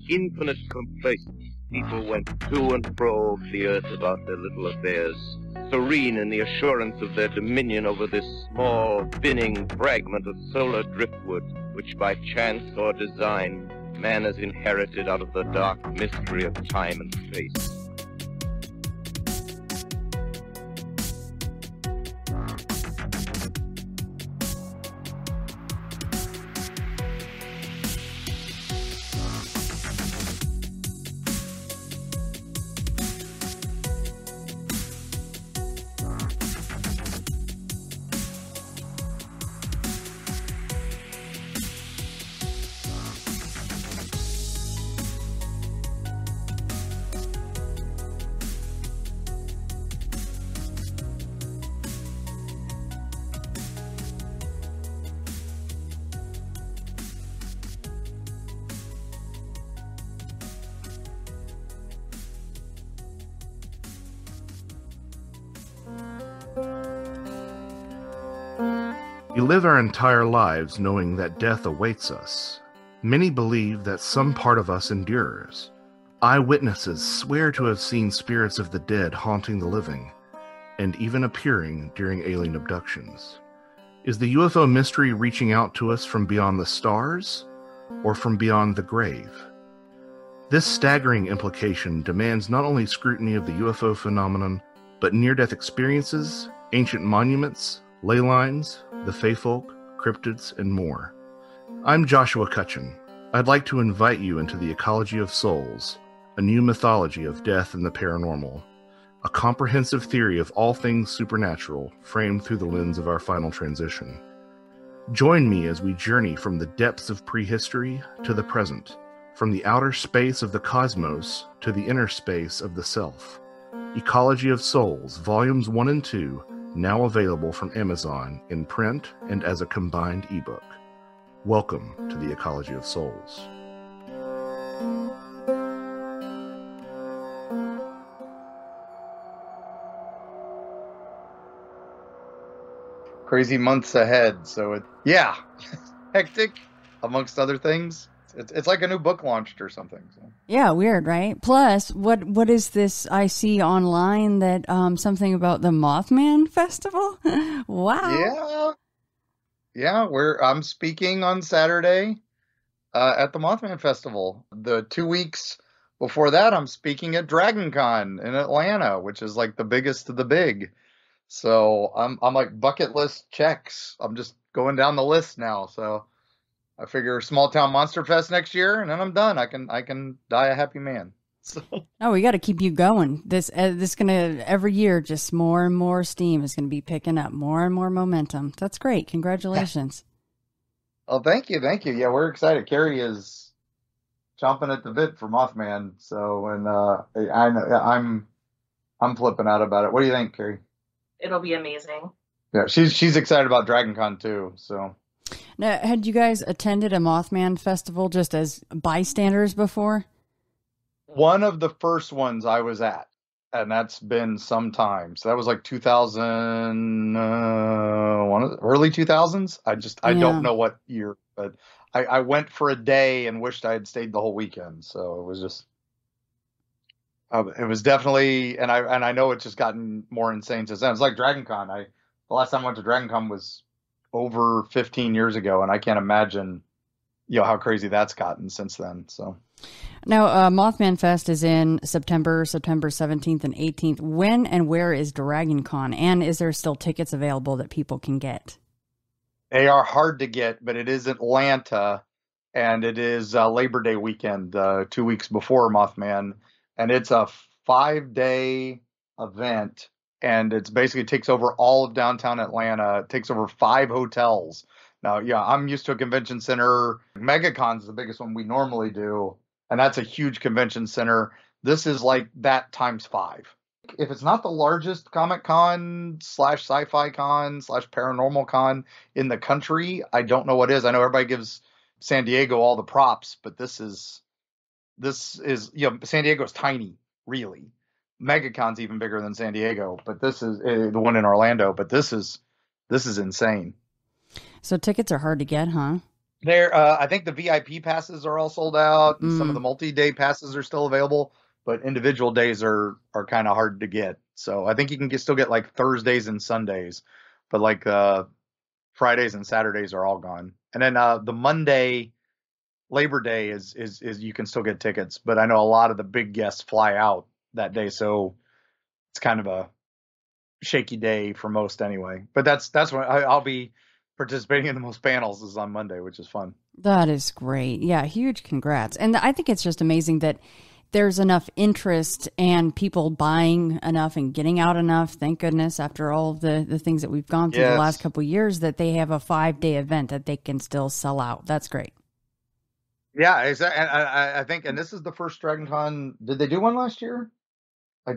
infinite complacence, people went to and fro of the earth about their little affairs, serene in the assurance of their dominion over this small, spinning fragment of solar driftwood, which by chance or design man has inherited out of the dark mystery of time and space. We live our entire lives knowing that death awaits us. Many believe that some part of us endures. Eyewitnesses swear to have seen spirits of the dead haunting the living, and even appearing during alien abductions. Is the UFO mystery reaching out to us from beyond the stars, or from beyond the grave? This staggering implication demands not only scrutiny of the UFO phenomenon, but near-death experiences, ancient monuments, ley lines, the Feyfolk, cryptids, and more. I'm Joshua Cutchin. I'd like to invite you into the Ecology of Souls, a new mythology of death and the paranormal, a comprehensive theory of all things supernatural framed through the lens of our final transition. Join me as we journey from the depths of prehistory to the present, from the outer space of the cosmos to the inner space of the self. Ecology of Souls, Volumes 1 and 2, now available from Amazon in print and as a combined ebook. Welcome to the Ecology of Souls. Crazy months ahead, so hectic amongst other things. It's like a new book launched or something. So. Yeah, weird, right? Plus, what is this I see online that something about the Mothman Festival? Wow. Yeah. I'm speaking on Saturday at the Mothman Festival. The 2 weeks before that, I'm speaking at DragonCon in Atlanta, which is like the biggest of the big. So I'm like bucket list checks. I'm just going down the list now. So. I figure Small Town Monster Fest next year, and then I'm done. I can die a happy man. So. Oh, we got to keep you going. This gonna every year, just more and more steam is gonna be picking up, more and more momentum. That's great. Congratulations. Oh, thank you. Yeah, we're excited. Kari is chomping at the bit for Mothman. So, and I'm flipping out about it. What do you think, Kari? It'll be amazing. Yeah, she's excited about DragonCon too. So. Now, had you guys attended a Mothman Festival just as bystanders before? One of the first ones I was at, and that's been some time. So that was like 2000, early 2000s. I don't know what year, but I went for a day and wished I had stayed the whole weekend. So it was just, it was definitely, and I know it's just gotten more insane since then. It's like DragonCon. The last time I went to DragonCon was over 15 years ago, and I can't imagine, how crazy that's gotten since then. So now, Mothman Fest is in September 17th and 18th. When and where is DragonCon, and is there still tickets available that people can get? They are hard to get, but it is Atlanta, and it is Labor Day weekend, 2 weeks before Mothman, and it's a 5-day event. And it's basically takes over all of downtown Atlanta. It takes over 5 hotels. Now, I'm used to a convention center. MegaCon's the biggest one we normally do. And that's a huge convention center. This is like that times 5. If it's not the largest Comic Con / sci-fi con / paranormal con in the country, I don't know what is. I know everybody gives San Diego all the props, but this is San Diego's tiny, really. MegaCon's even bigger than San Diego, but this is the one in Orlando. But this is insane. So tickets are hard to get, huh? I think the VIP passes are all sold out, and some of the multi-day passes are still available, but individual days are kind of hard to get. So I think you can still get like Thursdays and Sundays, but like Fridays and Saturdays are all gone. And then the Monday, Labor Day is you can still get tickets, but I know a lot of the big guests fly out that day, so it's kind of a shaky day for most anyway. But that's when I'll be participating in the most panels is on Monday, which is fun. That is great. Yeah, huge congrats. And I think it's just amazing that there's enough interest and people buying enough and getting out enough. Thank goodness, after all of the things that we've gone through the last couple of years, that they have a 5-day event that they can still sell out. That's great. Yeah, exactly. And I think, and this is the first Dragon Con. Did they do one last year? I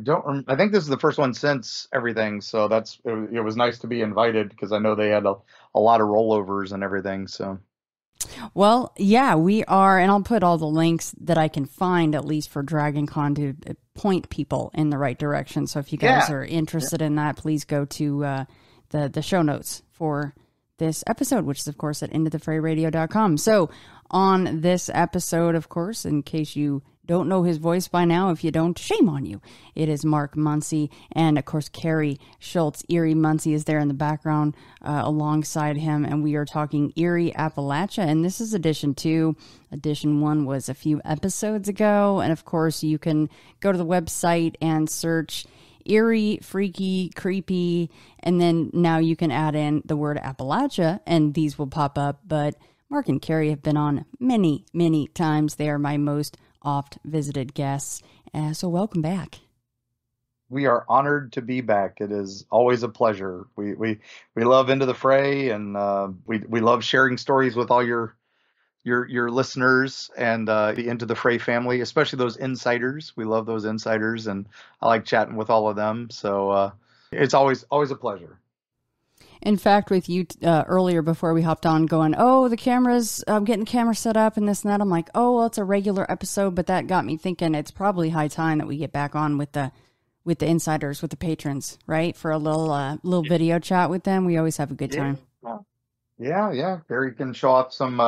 think this is the first one since everything. So it was nice to be invited because I know they had a lot of rollovers and everything. So. Well, yeah, we are, and I'll put all the links that I can find, at least for Dragon Con, to point people in the right direction. So if you guys are interested in that, please go to the show notes for this episode, which is, of course, at intothefrayradio.com. So on this episode, of course, in case you don't know his voice by now, if you don't, shame on you. It is Mark Muncy, and of course Kari Schultz. Eerie Muncy is there in the background alongside him, and we are talking Eerie Appalachia, and this is edition 2. Edition 1 was a few episodes ago, and of course you can go to the website and search eerie, freaky, creepy, and then now you can add in the word Appalachia, and these will pop up. But Mark and Kari have been on many, many times. They are my most oft visited guests. So welcome back. We are honored to be back. It is always a pleasure. We love Into the Fray, and we love sharing stories with all your listeners and the Into the Fray family, especially those insiders. We love those insiders, and I like chatting with all of them. So it's always a pleasure. In fact, with you earlier before we hopped on going, the cameras, I'm getting the camera set up and this and that. I'm like, well, it's a regular episode, but that got me thinking it's probably high time that we get back on with the insiders, with the patrons, right? For a little video chat with them. We always have a good time. Yeah. Kari can show off some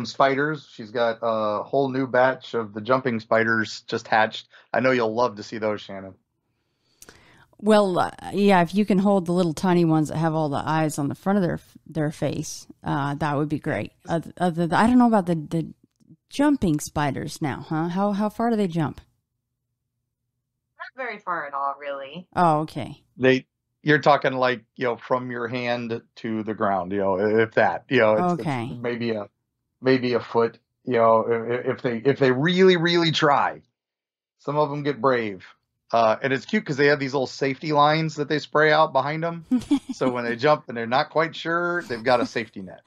spiders. She's got a whole new batch of the jumping spiders just hatched. I know you'll love to see those, Shannon. Well, yeah, if you can hold the little tiny ones that have all the eyes on the front of their face, that would be great. I don't know about the jumping spiders now, huh? How far do they jump? Not very far at all, really. Oh, okay. You're talking like, from your hand to the ground, if that, it's maybe a foot, if they really, really try. Some of them get brave. And it's cute because they have these little safety lines that they spray out behind them. So when they jump and they're not quite sure, they've got a safety net,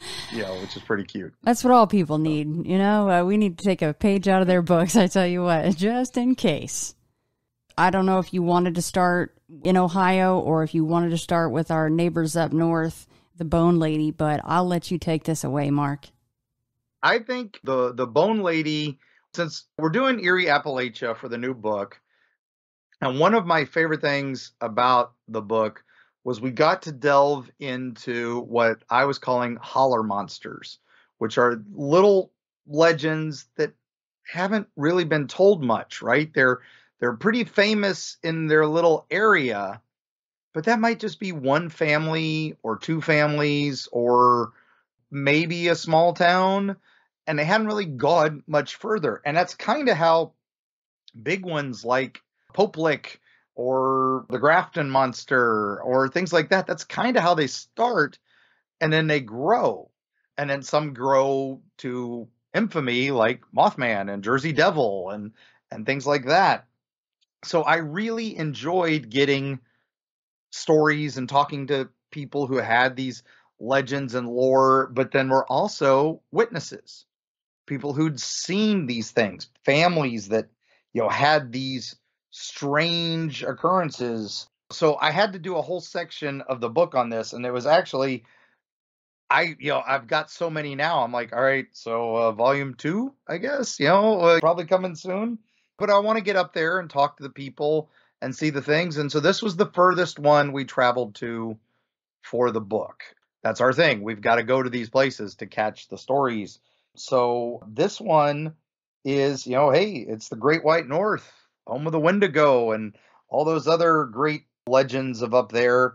which is pretty cute. That's what all people need. We need to take a page out of their books. I tell you what, just in case. I don't know if you wanted to start in Ohio or if you wanted to start with our neighbors up north, the Bone Lady, but I'll let you take this away, Mark. I think the Bone Lady, since we're doing Eerie Appalachia for the new book, and one of my favorite things about the book was we got to delve into what I was calling Holler Monsters, which are little legends that haven't really been told much, right? They're pretty famous in their little area, but that might just be one family or two families or maybe a small town, and they hadn't really gone much further. And that's kind of how big ones like Popelick or the Grafton Monster or things like that. That's kind of how they start, and then they grow, and then some grow to infamy like Mothman and Jersey Devil and things like that. So I really enjoyed getting stories and talking to people who had these legends and lore, but then were also witnesses, people who'd seen these things, families that had these strange occurrences. So I had to do a whole section of the book on this, and it was actually, I've got so many now. I'm like, all right, so volume 2, I guess, probably coming soon. But I want to get up there and talk to the people and see the things. And so this was the furthest one we traveled to for the book. that's our thing. We've got to go to these places to catch the stories. So this one is, hey, it's the Great White North, home of the Wendigo, and all those other great legends of up there.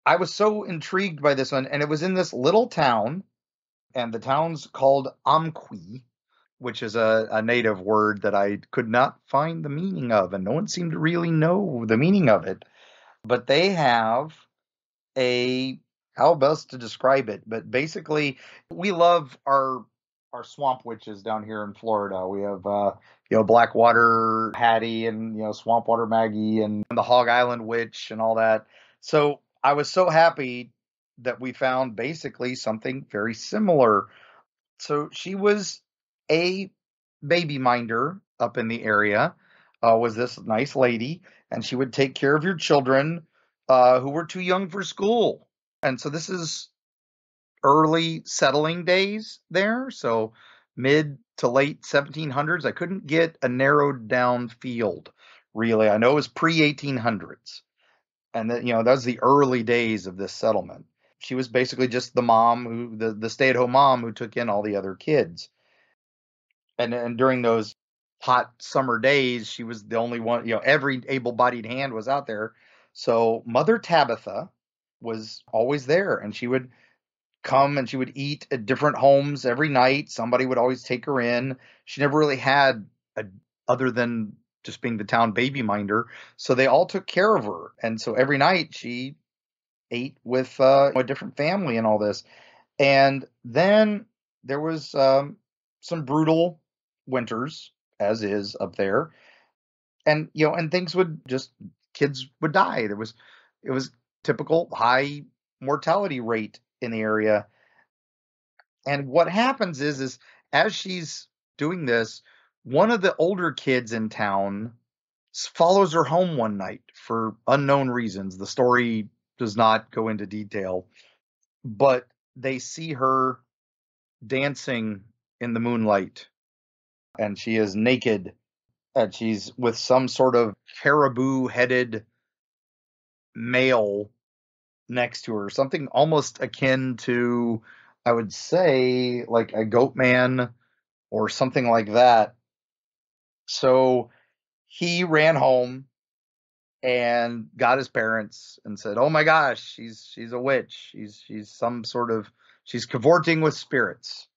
I was so intrigued by this one, and it was in this little town, and the town's called Amqui, which is a native word that I could not find the meaning of, and no one seemed to really know the meaning of it. But they have how best to describe it, but basically we love our swamp witches down here in Florida. We have Blackwater Hattie and Swampwater Maggie and the Hog Island Witch and all that. So I was so happy that we found basically something very similar. So she was a baby minder up in the area, was this nice lady, and she would take care of your children who were too young for school. And so this is early settling days there, so mid to late 1700s. I couldn't get a narrowed down field, really. I know it was pre-1800s. And that, that was the early days of this settlement. She was basically just the mom, the stay-at-home mom who took in all the other kids. And during those hot summer days, she was the only one, every able-bodied hand was out there. So Mother Tabitha was always there, and she would come and she would eat at different homes every night. Somebody would always take her in. She never really had other than just being the town baby minder. So they all took care of her. And so every night she ate with a different family and all this. And then there was some brutal winters, as is up there. And, and things kids would die. It was typical high mortality rate in the area. And what happens is as she's doing this, one of the older kids in town follows her home one night for unknown reasons. The story does not go into detail, but they see her dancing in the moonlight, and she is naked, and she's with some sort of caribou-headed male next to her, something almost akin to, I would say, like a goat man or something like that. So he ran home and got his parents and said, "Oh my gosh, she's a witch. She's cavorting with spirits."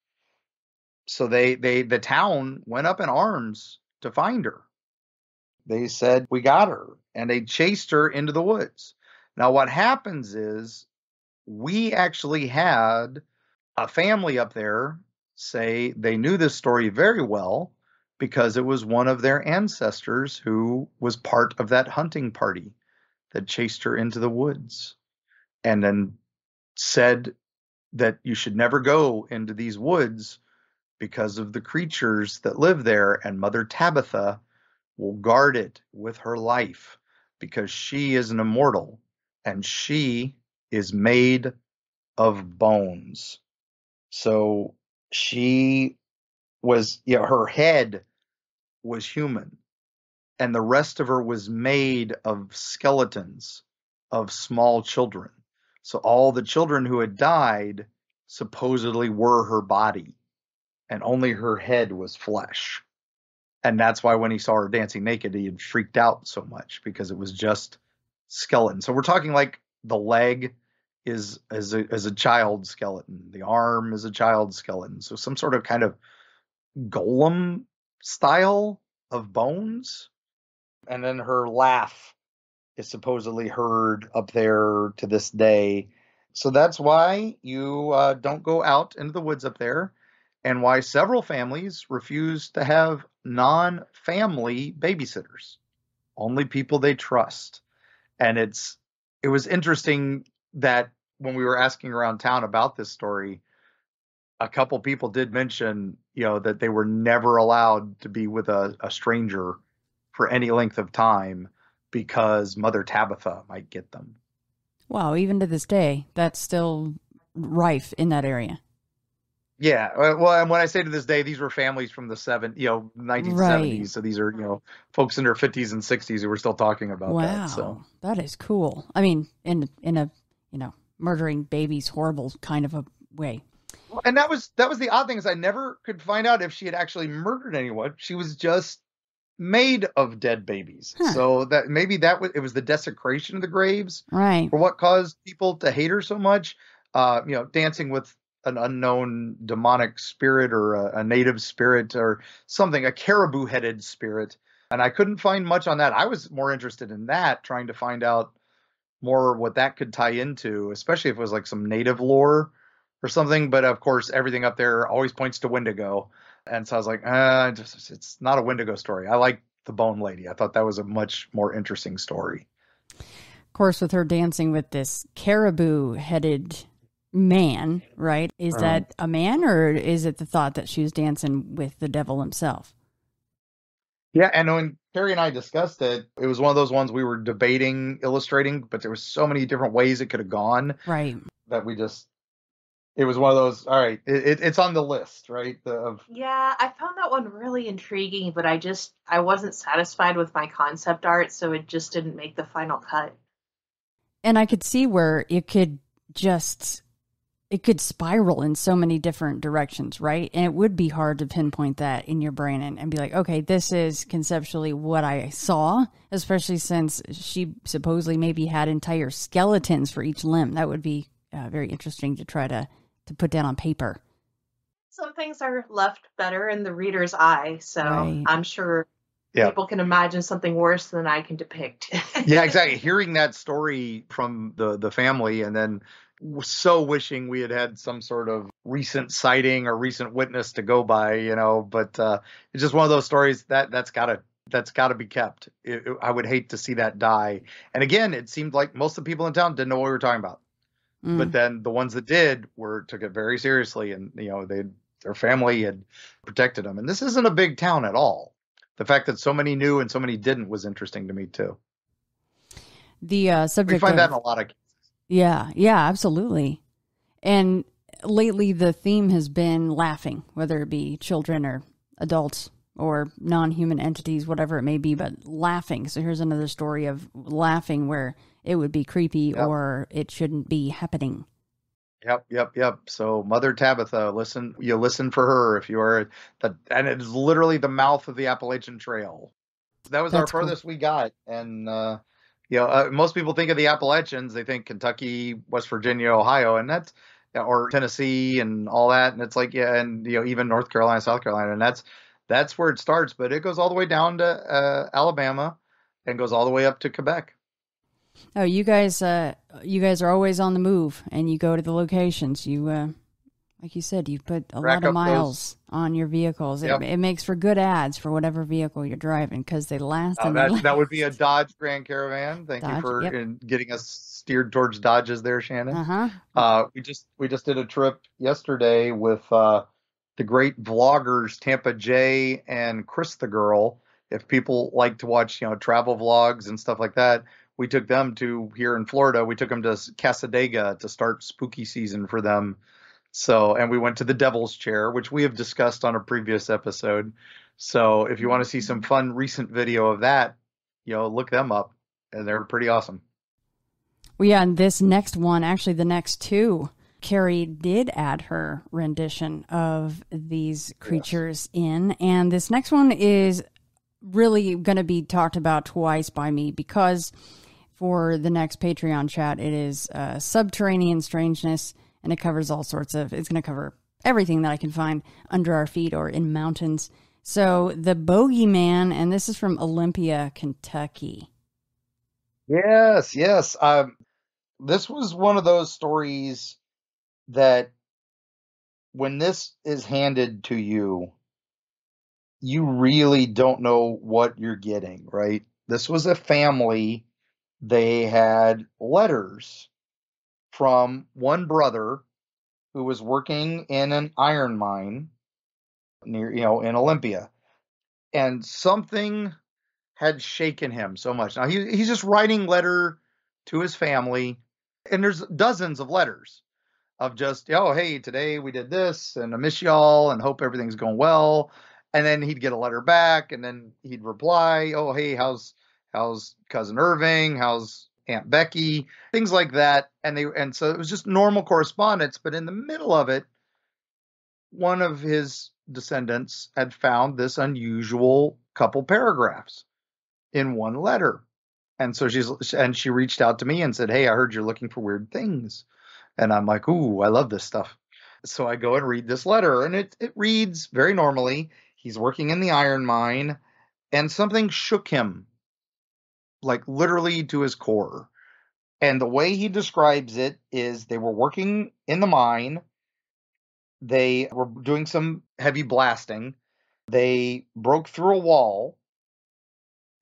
So the town went up in arms to find her. They said, "We got her," and they chased her into the woods. Now what happens is, we actually had a family up there say they knew this story very well because it was one of their ancestors who was part of that hunting party that chased her into the woods, and then said that you should never go into these woods because of the creatures that live there, and Mother Tabitha will guard it with her life because she is an immortal and she is made of bones. So she was, her head was human, and the rest of her was made of skeletons of small children. So all the children who had died supposedly were her body, and only her head was flesh. And that's why when he saw her dancing naked, he had freaked out so much, because it was just skeleton. So we're talking like the leg is a child skeleton. The arm is a child skeleton. So some sort of kind of golem style of bones. And then her laugh is supposedly heard up there to this day. So that's why you don't go out into the woods up there, and why several families refuse to have non-family babysitters, only people they trust. And it was interesting that when we were asking around town about this story, a couple people did mention, that they were never allowed to be with a stranger for any length of time because Mother Tabitha might get them. Wow, even to this day, that's still rife in that area. Yeah, well, and when I say to this day, these were families from the 1970s. Right. So these are, folks in their 50s and 60s who were still talking about that. Wow, So that is cool. I mean, in a murdering babies horrible kind of a way. And that was the odd thing, is I never could find out if she had actually murdered anyone. She was just made of dead babies. Huh. So that maybe it was the desecration of the graves, right, for what caused people to hate her so much. Dancing with an unknown demonic spirit, or a native spirit, or something, a caribou headed spirit. And I couldn't find much on that. I was more interested in that, trying to find out more what that could tie into, especially if it was like some native lore or something. But of course, everything up there always points to Wendigo. And so I was like, it's not a Wendigo story. I like the Bone Lady. I thought that was a much more interesting story. Of course, with her dancing with this caribou-headed man, right? Is that a man, or is it the thought that she was dancing with the devil himself? Yeah, and when Kari and I discussed it, it was one of those ones we were debating, illustrating, but there were so many different ways it could have gone. Right. That it was one of those, all right, it's on the list, right? Yeah, I found that one really intriguing, but I wasn't satisfied with my concept art, so it just didn't make the final cut. And I could see where it could spiral in so many different directions, right? And it would be hard to pinpoint that in your brain and be like, okay, this is conceptually what I saw, especially since she supposedly maybe had entire skeletons for each limb. That would be very interesting to try to put down on paper. Some things are left better in the reader's eye, so right. I'm sure people can imagine something worse than I can depict. Yeah, exactly. Hearing that story from the family, and then so wishing we had some sort of recent sighting or recent witness to go by, but it's just one of those stories that's gotta be kept. I would hate to see that die. And again, it seemed like most of the people in town didn't know what we were talking about. But then the ones that did took it very seriously, and their family had protected them. And this isn't a big town at all. The fact that so many knew and so many didn't was interesting to me too. The subject we find that in a lot of cases. Yeah, absolutely. And lately the theme has been laughing, whether it be children or adults or non-human entities, whatever it may be, but laughing. So here's another story of laughing where it would be creepy or it shouldn't be happening. Yep. So Mother Tabitha, listen for her if you are, and it is literally the mouth of the Appalachian Trail. That's our furthest we got. And, most people think of the Appalachians, they think Kentucky, West Virginia, Ohio, and or Tennessee and all that. And it's like, and, even North Carolina, South Carolina, and that's where it starts, but it goes all the way down to Alabama and goes all the way up to Quebec. Oh, you guys are always on the move, and you go to the locations. You, like you said, you put a lot of miles on your vehicles. Yep. It makes for good ads for whatever vehicle you're driving because they last. That would be a Dodge Grand Caravan. Thank you for getting us steered towards Dodges there, Shannon. We just did a trip yesterday with the great vloggers Tampa J and Chris the Girl. If people like to watch, travel vlogs and stuff like that, we took them to here in Florida. We took them to Casadega to start spooky season for them. So, and we went to the Devil's Chair, which we have discussed on a previous episode. So if you want to see some fun recent video of that, look them up, and they're pretty awesome. Well, yeah, and this next one, actually the next two, Kari did add her rendition of these creatures in. And this next one is really going to be talked about twice by me because for the next Patreon chat, it is Subterranean Strangeness, and it covers all sorts of, it's going to cover everything that I can find under our feet or in mountains. So the Bogeyman, and this is from Olympia, Kentucky. Yes. This was one of those stories that when this is handed to you, you really don't know what you're getting, right? This was a family. They had letters from one brother who was working in an iron mine near, in Olympia. And something had shaken him so much. Now he's just writing letter to his family, and there's dozens of letters of just, hey, today we did this, and I miss y'all, and hope everything's going well. And then he'd get a letter back, and then he'd reply, oh, hey, how's cousin Irving? How's Aunt Becky, things like that. And so it was just normal correspondence. But in the middle of it, one of his descendants had found this unusual couple paragraphs in one letter. And so she reached out to me and said, "Hey, I heard you're looking for weird things." And I'm like, "Ooh, I love this stuff." So I go and read this letter, and it reads very normally. He's working in the iron mine, and something shook him, like literally to his core. And the way he describes it is they were working in the mine. They were doing some heavy blasting. They broke through a wall,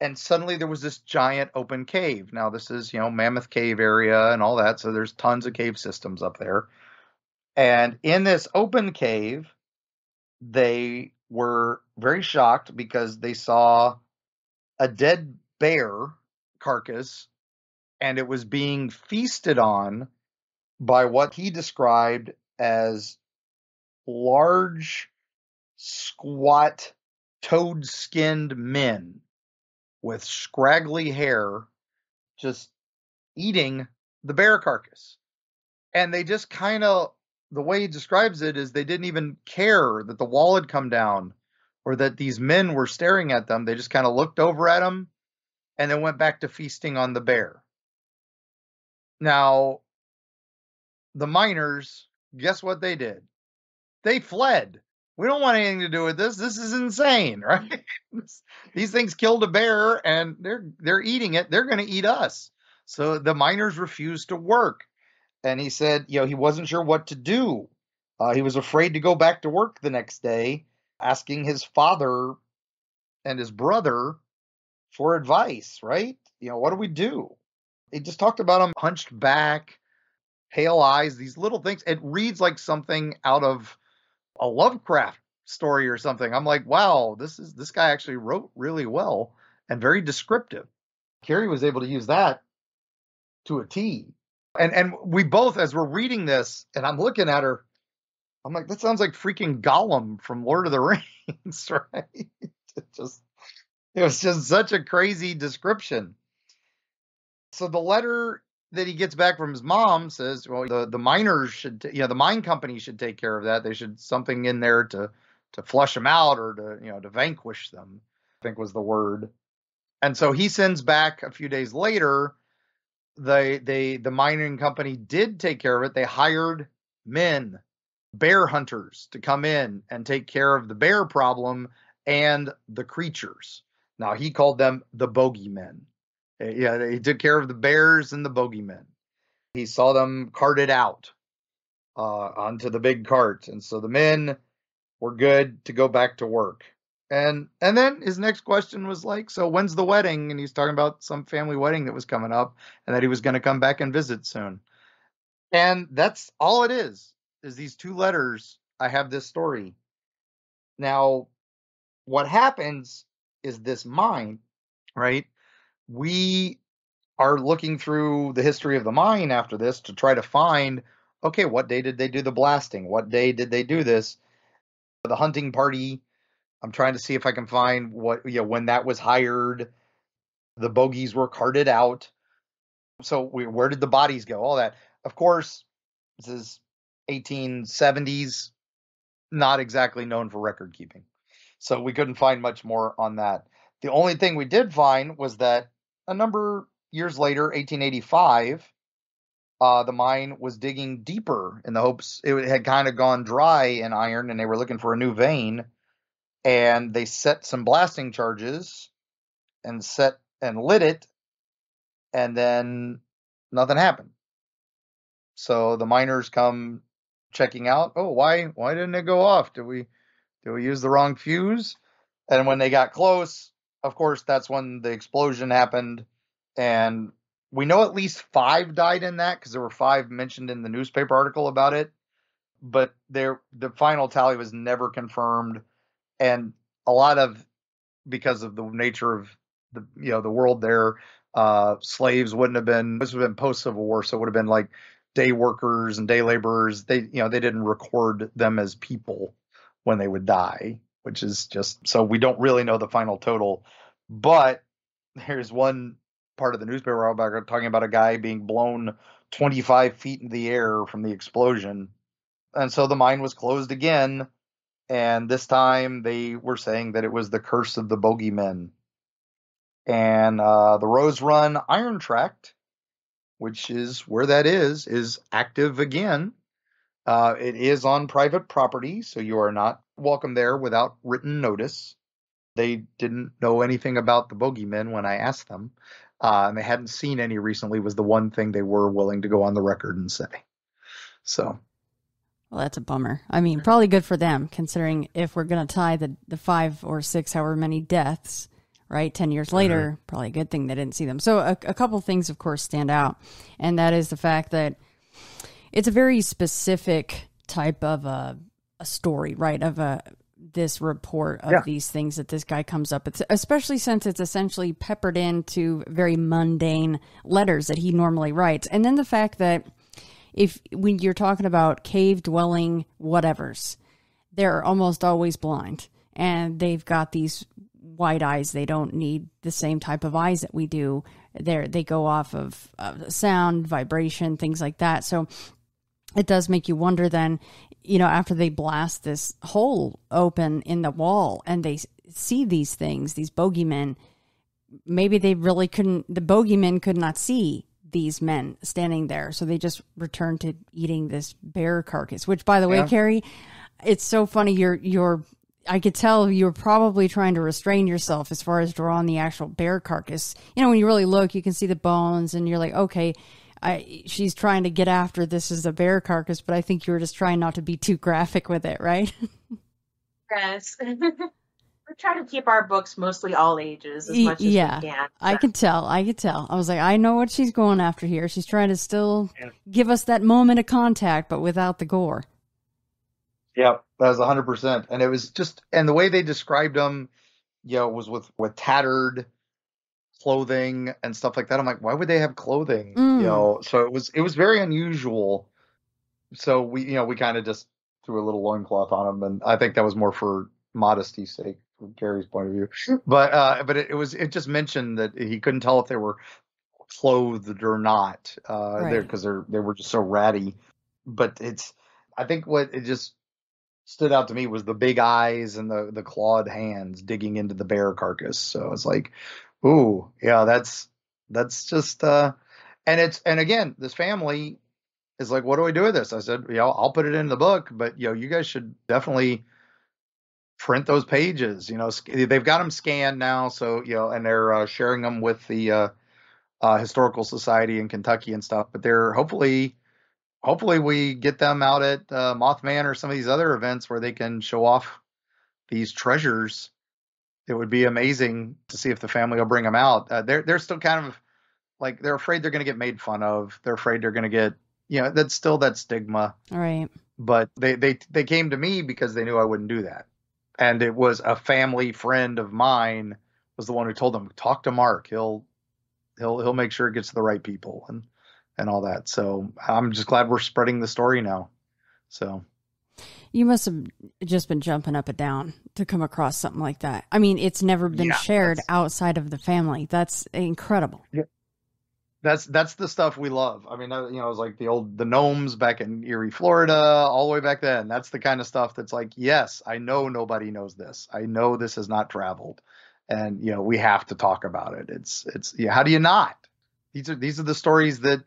and suddenly there was this giant open cave. Now, this is, Mammoth Cave area and all that, so there's tons of cave systems up there. And in this open cave, they were very shocked because they saw a dead bear carcass, and it was being feasted on by what he described as large, squat, toad-skinned men with scraggly hair just eating the bear carcass. And they just kind of, the way he describes it is they didn't even care that the wall had come down or that these men were staring at them. They just kind of looked over at them and then went back to feasting on the bear. Now, the miners, guess what they did? They fled. We don't want anything to do with this. This is insane, right? These things killed a bear and they're eating it. They're going to eat us. So the miners refused to work. And he said, he wasn't sure what to do. He was afraid to go back to work the next day, asking his father and his brother for advice, right? What do we do? He just talked about him hunched back, pale eyes, these little things. It reads like something out of a Lovecraft story or something. I'm like, wow, this guy actually wrote really well and very descriptive. Kari was able to use that to a T. And we both, as we're reading this, and I'm looking at her, I'm like, that sounds like freaking Gollum from Lord of the Rings, right? It was just such a crazy description. So the letter that he gets back from his mom says, well, the miners should, the mine company should take care of that. They should something in there to flush them out or to vanquish them, I think was the word. And so he sends back a few days later. The mining company did take care of it. They hired men, bear hunters, to come in and take care of the bear problem and the creatures. Now, he called them the Bogey Men. Yeah, he took care of the bears and the Bogey Men. He saw them carted out onto the big cart. And so the men were good to go back to work. And then his next question was like, so when's the wedding? And he's talking about some family wedding that was coming up and that he was going to come back and visit soon. And that's all it is these two letters. I have this story. Now, what happens is this mine, right? We are looking through the history of the mine after this to try to find, okay, what day did they do the blasting? What day did they do this? The hunting party. I'm trying to see if I can find when that was hired. The bogies were carted out. So where did the bodies go? All that. Of course, this is 1870s, not exactly known for record keeping. So we couldn't find much more on that. The only thing we did find was that a number years later, 1885, the mine was digging deeper in the hopes it had kind of gone dry in iron and they were looking for a new vein. And they set some blasting charges and lit it, and then nothing happened. So the miners come checking out. Oh, why didn't it go off? Did we use the wrong fuse? And when they got close, of course, that's when the explosion happened. And we know at least 5 died in that because there were 5 mentioned in the newspaper article about it. But the final tally was never confirmed. And a lot of, because of the nature of the world there, slaves wouldn't have been, this would have been post-Civil War, so it would have been like day workers and day laborers. They didn't record them as people when they would die, which is just, so we don't really know the final total. But there's one part of the newspaper about talking about a guy being blown 25 feet in the air from the explosion. And so the mine was closed again. And this time they were saying that it was the curse of the Bogey Men. And the Rose Run Iron Tract, which is where that is active again. It is on private property, so you are not welcome there without written notice. They didn't know anything about the Bogeymen when I asked them, and they hadn't seen any recently, was the one thing they were willing to go on the record and say. So, well, that's a bummer. I mean, probably good for them, considering if we're going to tie the 5 or 6, however many deaths, right, 10 years later, probably a good thing they didn't see them. So a couple things, of course, stand out, and that is the fact that it's a very specific type of a story, right, of this report of these things that this guy comes up with, especially since it's essentially peppered into very mundane letters that he normally writes. And then the fact that when you're talking about cave dwelling whatevers, they're almost always blind, and they've got these white eyes. They don't need the same type of eyes that we do. They go off of sound, vibration, things like that. So it does make you wonder then, after they blast this hole open in the wall and they see these things, these bogeymen, maybe they really couldn't, the bogeymen could not see these men standing there. So they just returned to eating this bear carcass, which, by the way, Kari, it's so funny. I could tell you're probably trying to restrain yourself as far as drawing the actual bear carcass. When you really look, you can see the bones and you're like, okay, she's trying to get after this as a bear carcass, but I think you were just trying not to be too graphic with it, right? Yes. We're trying to keep our books mostly all ages as much as we can. I could tell. I was like, I know what she's going after here. She's trying to still give us that moment of contact, but without the gore. Yep, that was 100%. And it was just, and the way they described them, was with tattered clothing and stuff like that. I'm like, why would they have clothing? So it was very unusual. So we kind of just threw a little loincloth on them, and I think that was more for modesty's sake, from Gary's point of view. But it just mentioned that he couldn't tell if they were clothed or not, because they were just so ratty. But I think what it just stood out to me was the big eyes and the clawed hands digging into the bear carcass. So it's like, ooh, yeah, that's just and again, this family is like, what do I do with this? I said, I'll put it in the book, but you guys should definitely print those pages. They've got them scanned now, so and they're sharing them with the Historical Society in Kentucky and stuff. But they're hopefully we get them out at Mothman or some of these other events where they can show off these treasures. It would be amazing to see if the family will bring them out. They're still kind of like, they're afraid they're going to get made fun of. They're afraid they're going to get, that's still that stigma. All right. But they came to me because they knew I wouldn't do that. And it was a family friend of mine was the one who told them, talk to Mark. He'll make sure it gets to the right people and all that. So I'm just glad we're spreading the story now. So. You must have just been jumping up and down to come across something like that. I mean, it's never been shared outside of the family. That's incredible. Yeah. That's the stuff we love. I mean, it was like the gnomes back in Erie, Florida, all the way back then. That's the kind of stuff that's like, yes, I know nobody knows this. I know this has not traveled, and we have to talk about it. It's how do you not? These are the stories that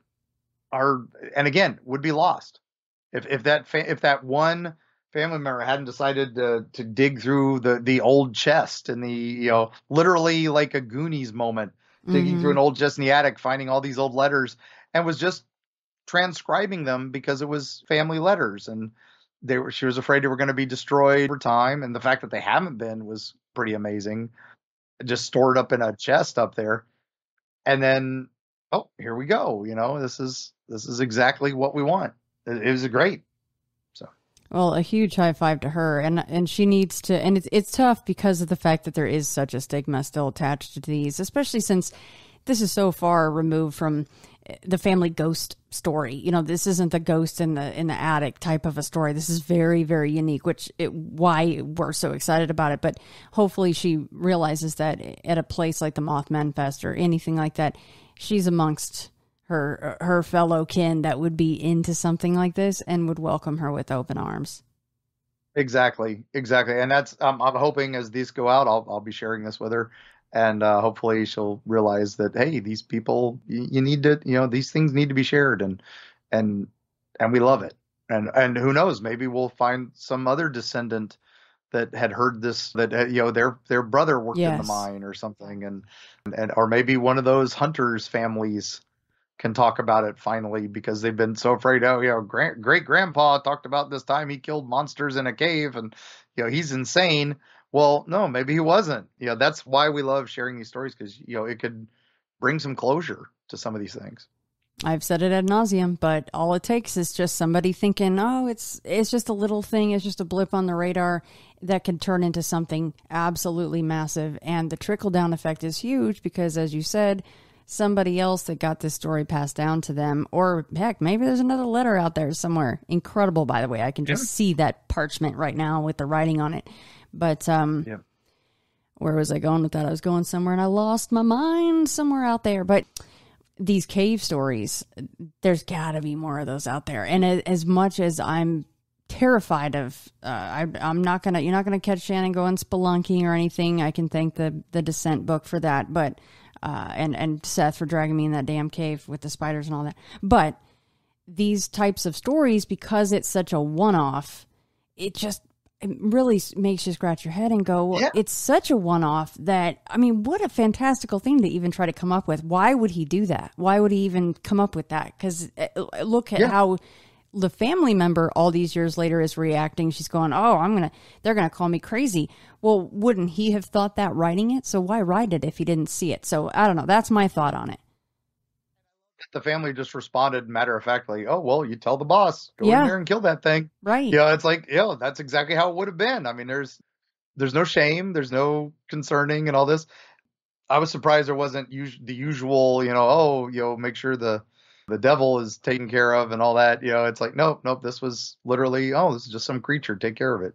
are, and again, would be lost if that one family member hadn't decided to dig through the old chest and the literally like a Goonies moment, digging through an old chest in the attic, finding all these old letters, and was just transcribing them because it was family letters, and she was afraid they were going to be destroyed over time, and the fact that they haven't been was pretty amazing. Just stored up in a chest up there, and then here we go. This is exactly what we want. It was great. Well, a huge high five to her, and she needs to, and it's tough because of the fact that there is such a stigma still attached to these, especially since this is so far removed from the family ghost story. You know, this isn't the ghost in the attic type of a story. This is very, very unique, why we're so excited about it. But hopefully she realizes that at a place like the Mothman Fest or anything like that, she's amongst her fellow kin that would be into something like this and would welcome her with open arms. Exactly. And that's I'm hoping as these go out, I'll be sharing this with her. And hopefully she'll realize that, hey, these people, you need to, these things need to be shared, and we love it. And who knows, maybe we'll find some other descendant that had heard this, that their brother worked in the mine or something, and or maybe one of those hunters' families can talk about it finally, because they've been so afraid. Great grandpa talked about this time he killed monsters in a cave, and he's insane. Well, no, maybe he wasn't. That's why we love sharing these stories, because it could bring some closure to some of these things. I've said it ad nauseum, but all it takes is just somebody thinking, oh, it's just a little thing, it's just a blip on the radar, that can turn into something absolutely massive. And the trickle down effect is huge, because as you said, somebody else that got this story passed down to them, or heck, maybe there's another letter out there somewhere. Incredible, by the way. I can just see that parchment right now with the writing on it. But where was I going with that? I was going somewhere and I lost my mind somewhere out there. But these cave stories, there's got to be more of those out there. And as much as I'm terrified of, I'm not gonna, you're not gonna catch Shannon going spelunking or anything. I can thank the Descent book for that, but and Seth for dragging me in that damn cave with the spiders and all that. But these types of stories, because it's such a one-off, it really makes you scratch your head and go, well, it's such a one-off that, I mean, what a fantastical thing to even try to come up with. Why would he do that? Why would he even come up with that? Because look at how the family member all these years later is reacting. She's going, they're going to call me crazy. Well, wouldn't he have thought that writing it? So why write it if he didn't see it? So I don't know. That's my thought on it. The family just responded matter-of-factly, oh, well, you tell the boss, go in there and kill that thing. Right. It's like, that's exactly how it would have been. I mean, there's no shame, there's no concerning and all this. I was surprised there wasn't the usual, make sure the devil is taken care of and all that. It's like, nope, this was literally, this is just some creature, take care of it.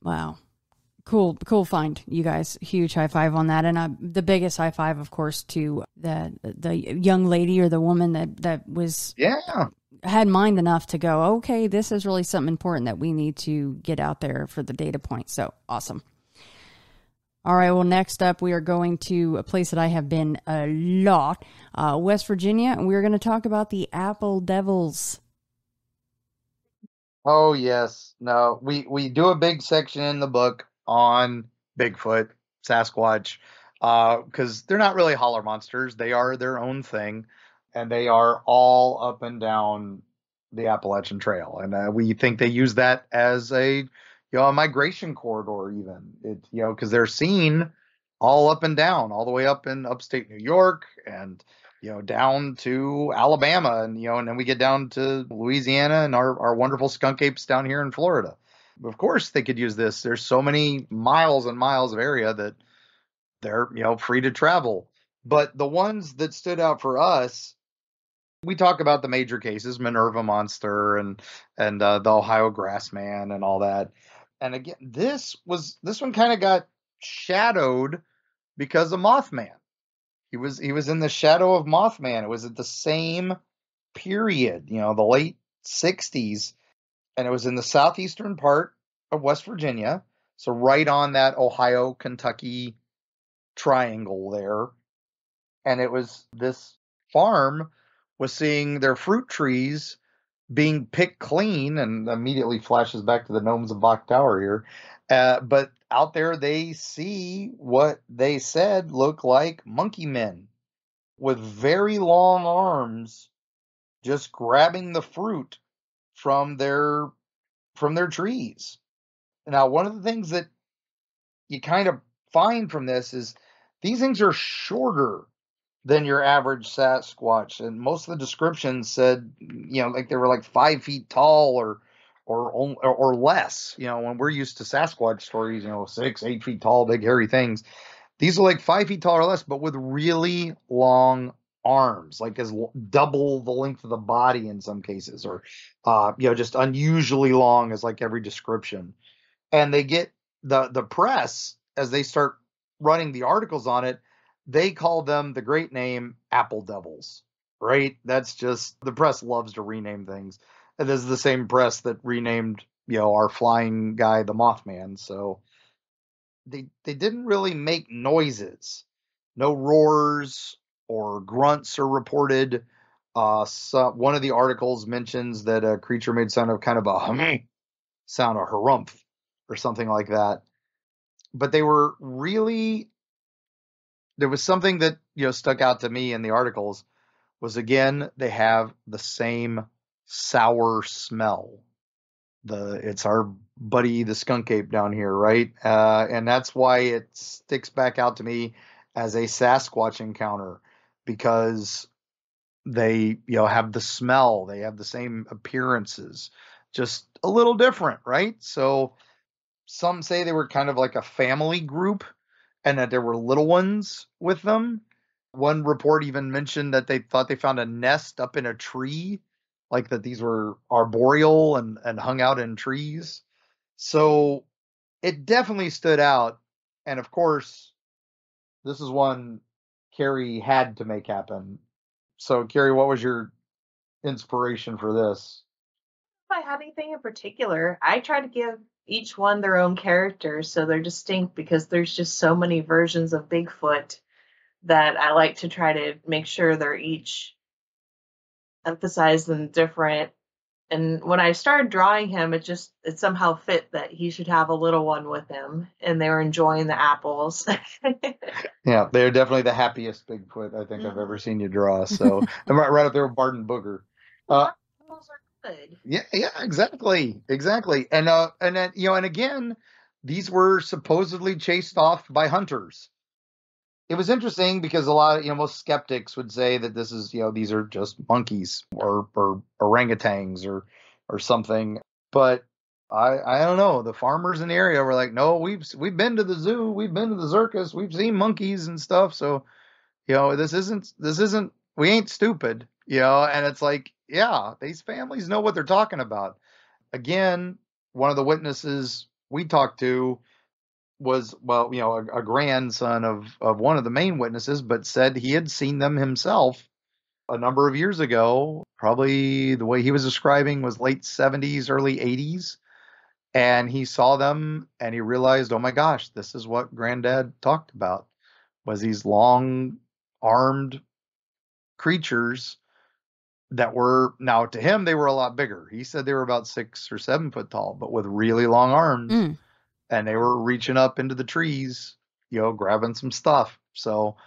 Wow. Cool find, you guys. Huge high five on that. And the biggest high five, of course, to the young lady or the woman that was had mind enough to go, okay, this is really something important that we need to get out there for the data point. So awesome. All right, well, next up, we are going to a place that I have been a lot, West Virginia, and we're going to talk about the Apple Devils. Oh, yes. No, we do a big section in the book on Bigfoot, Sasquatch, because they're not really holler monsters. They are their own thing, and they are all up and down the Appalachian Trail. And we think they use that as a migration corridor even. Because they're seen all up and down, all the way up in upstate New York and, down to Alabama. And, and then we get down to Louisiana and our wonderful skunk apes down here in Florida. Of course they could use this. There's so many miles and miles of area that they're, free to travel. But the ones that stood out for us, we talk about the major cases, Minerva Monster and the Ohio Grassman and all that. And again, this one kind of got shadowed because of Mothman. He was in the shadow of Mothman. It was at the same period, the late 60s. And it was in the southeastern part of West Virginia. So right on that Ohio-Kentucky triangle there. And it was this farm was seeing their fruit trees being picked clean, and immediately flashes back to the Gnomes of Bach Tower here. But out there they see what they said look like monkey men with very long arms just grabbing the fruit from their trees. Now, one of the things that you kind of find from this is these things are shorter than your average Sasquatch, and most of the descriptions said, like they were like 5 feet tall or less. When we're used to Sasquatch stories, 6, 8 feet tall, big hairy things. These are like 5 feet tall or less, but with really long arms, like double the length of the body in some cases, or just unusually long as like every description. And they get the press, as they start running the articles on it, they call them the great name Apple Devils, right? That's just, the press loves to rename things. And this is the same press that renamed, our flying guy, the Mothman. So they didn't really make noises. No roars or grunts are reported. One of the articles mentions that a creature made sound of kind of a sound, a harumph or something like that. But they were really, there was something that, stuck out to me in the articles was, again, they have the same sour smell. It's our buddy, the skunk ape down here, right? And that's why it sticks back out to me as a Sasquatch encounter, because they, have the smell, they have the same appearances, just a little different, right? So some say they were kind of like a family group and that there were little ones with them. One report even mentioned that they thought they found a nest up in a tree, like that these were arboreal and hung out in trees. So it definitely stood out. And of course, this is one Kari had to make happen. So Kari, what was your inspiration for this? If I had anything in particular, I try to give each one their own character so they're distinct, because there's just so many versions of Bigfoot that I like to try to make sure they're each emphasized and different. And when I started drawing him, it somehow fit that he should have a little one with him, and they were enjoying the apples. Yeah, they're definitely the happiest Bigfoot I think I've ever seen you draw. So I'm right up there with Bart and Booger. Apples are good. Yeah, exactly. And then, and again, these were supposedly chased off by hunters. It was interesting because a lot of, most skeptics would say that this is, these are just monkeys or orangutans or something. But I don't know. The farmers in the area were like, no, we've been to the zoo, we've been to the circus, we've seen monkeys and stuff. So, this isn't, we ain't stupid, and it's like, yeah, these families know what they're talking about. Again, one of the witnesses we talked to was, a grandson of one of the main witnesses, but said he had seen them himself a number of years ago. Probably the way he was describing was late 70s, early 80s. And he saw them and he realized, oh my gosh, this is what Granddad talked about, was these long armed creatures that were, now to him, they were a lot bigger. He said they were about 6 or 7 foot tall, but with really long arms. And they were reaching up into the trees, grabbing some stuff. So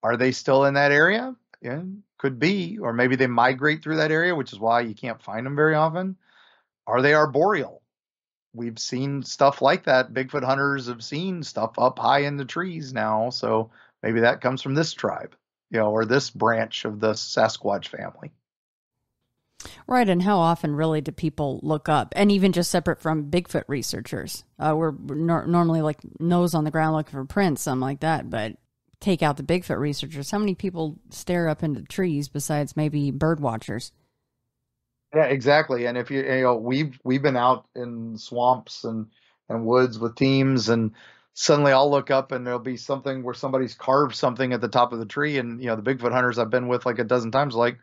are they still in that area? Yeah, could be. Or maybe they migrate through that area, which is why you can't find them very often. Are they arboreal? We've seen stuff like that. Bigfoot hunters have seen stuff up high in the trees now. So maybe that comes from this tribe, or this branch of the Sasquatch family. Right, and how often really do people look up, and even just separate from Bigfoot researchers? We're normally like nose on the ground looking for prints, something like that, but take out the Bigfoot researchers. How many people stare up into the trees besides maybe bird watchers? Yeah, exactly. And if we've been out in swamps and woods with teams, and suddenly I'll look up and there'll be something where somebody's carved something at the top of the tree, and the Bigfoot hunters I've been with like a dozen times, like,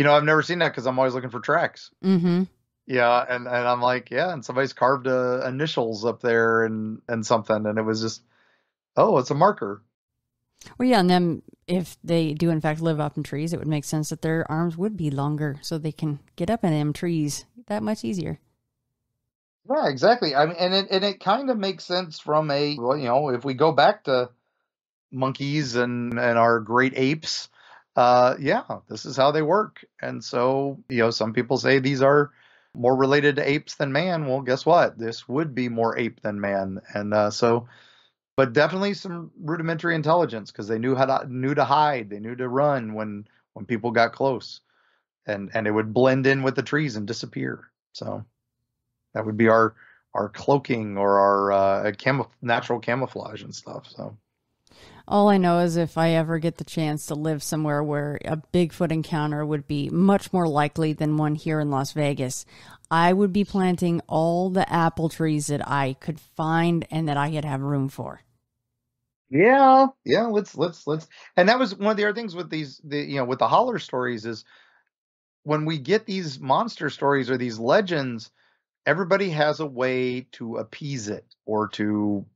I've never seen that because I'm always looking for tracks. Mm-hmm. Yeah, and I'm like, yeah, and somebody's carved initials up there and something, and it was just, oh, it's a marker. Well, yeah, and then if they do in fact live up in trees, it would make sense that their arms would be longer so they can get up in them trees that much easier. Yeah, exactly. I mean, and it kind of makes sense from if we go back to monkeys and our great apes. This is how they work. And so, some people say these are more related to apes than man. Well, guess what? This would be more ape than man. And but definitely some rudimentary intelligence, because they knew to hide. They knew to run when people got close, and it would blend in with the trees and disappear. So that would be our cloaking or our natural camouflage and stuff. So. All I know is if I ever get the chance to live somewhere where a Bigfoot encounter would be much more likely than one here in Las Vegas, I would be planting all the apple trees that I could find and that I could have room for. Yeah. Let's. And that was one of the other things with with the Holler stories is when we get these monster stories or these legends, everybody has a way to appease it or to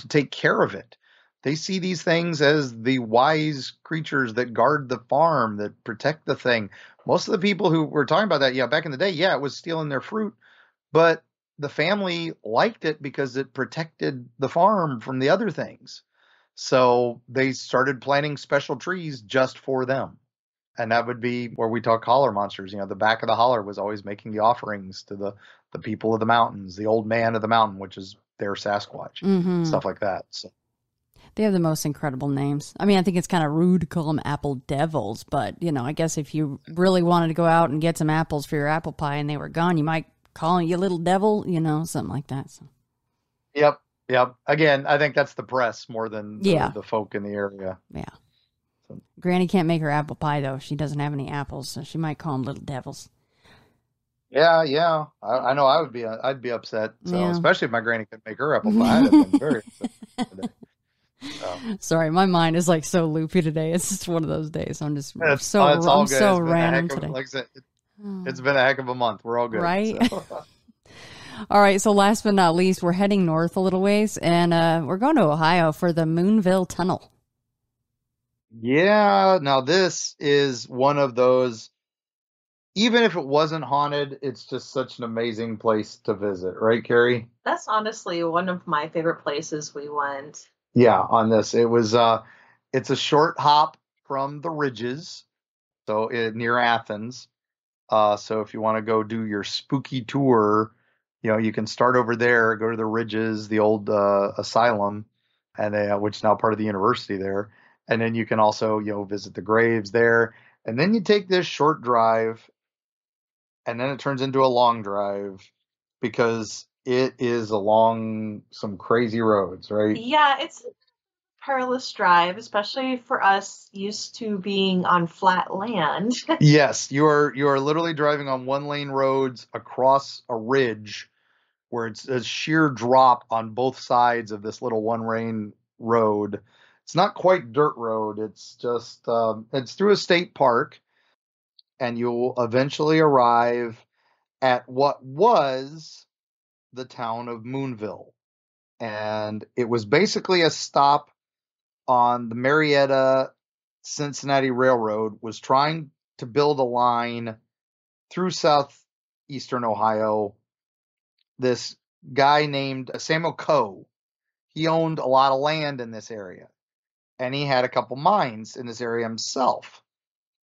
take care of it. They see these things as the wise creatures that guard the farm, that protect the thing. Most of the people who were talking about that, back in the day, it was stealing their fruit, but the family liked it because it protected the farm from the other things. So they started planting special trees just for them. And that would be where we talk holler monsters. The back of the holler was always making the offerings to the people of the mountains, the old man of the mountain, which is their Sasquatch, stuff like that. So they have the most incredible names. I mean, I think it's kind of rude to call them apple devils, but, I guess if you really wanted to go out and get some apples for your apple pie and they were gone, you might call you little devil, something like that. So. Yep. Again, I think that's the press more than the folk in the area. Yeah. So. Granny can't make her apple pie, though. She doesn't have any apples, so she might call them little devils. Yeah. I know I'd be upset. So especially if my granny could make her apple pie, I'd have been very upset today. Sorry, my mind is like so loopy today. It's just one of those days. I'm just I'm so random today. Like I said, it's been a heck of a month. We're all good, right? So. All right. So last but not least, we're heading north a little ways, and we're going to Ohio for the Moonville Tunnel. Yeah. Now this is one of those. Even if it wasn't haunted, it's just such an amazing place to visit, right, Kari? That's honestly one of my favorite places we went. Yeah, on this. It was it's a short hop from the Ridges, so near Athens. So if you want to go do your spooky tour, you can start over there, go to the Ridges, the old asylum, and which is now part of the university there. And then you can also, visit the graves there. And then you take this short drive, and then it turns into a long drive because it is along some crazy roads, right? Yeah, it's a perilous drive, especially for us used to being on flat land. Yes, you are literally driving on one-lane roads across a ridge where it's a sheer drop on both sides of this little one-lane road. It's not quite dirt road. It's just it's through a state park, and you'll eventually arrive at what was the town of Moonville. And it was basically a stop on the Marietta Cincinnati Railroad, was trying to build a line through southeastern Ohio. This guy named Samuel Coe, he owned a lot of land in this area, and he had a couple mines in this area himself.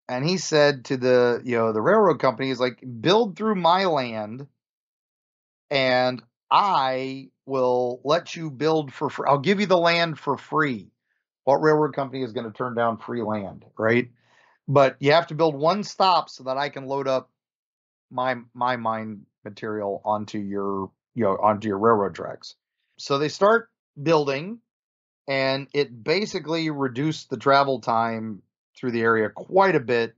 And he said to the railroad company, he's like, build through my land, and I will let you build for free. I'll give you the land for free. What railroad company is going to turn down free land, right? But you have to build one stop so that I can load up my mine material onto your railroad tracks. So they start building, and it basically reduced the travel time through the area quite a bit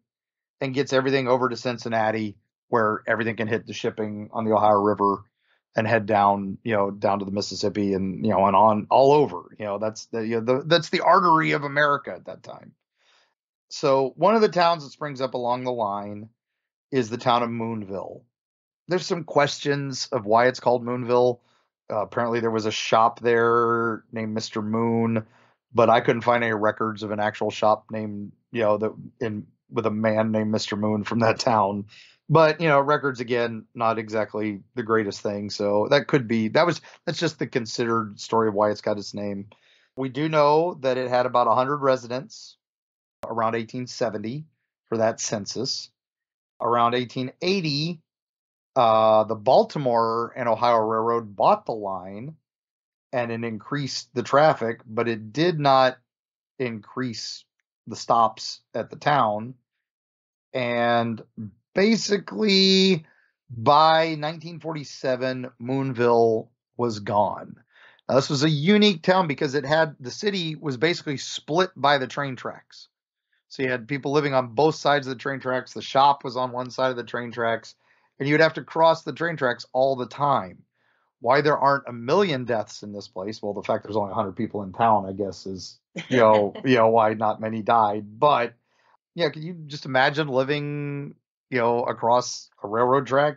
and gets everything over to Cincinnati, where everything can hit the shipping on the Ohio River and head down, down to the Mississippi and, and on all over. That's the artery of America at that time. So one of the towns that springs up along the line is the town of Moonville. There's some questions of why it's called Moonville. Apparently there was a shop there named Mr. Moon, but I couldn't find any records of an actual shop named, with a man named Mr. Moon from that town. But, records, again, not exactly the greatest thing. So that's just the considered story of why it's got its name. We do know that it had about 100 residents around 1870 for that census. Around 1880, the Baltimore and Ohio Railroad bought the line, and it increased the traffic, but it did not increase the stops at the town. And basically by 1947, Moonville was gone. Now, this was a unique town because the city was basically split by the train tracks. So you had people living on both sides of the train tracks. The shop was on one side of the train tracks, and you'd have to cross the train tracks all the time. Why there aren't a million deaths in this place? Well, the fact there's only 100 people in town, I guess, is why not many died. But yeah, can you just imagine living across a railroad track?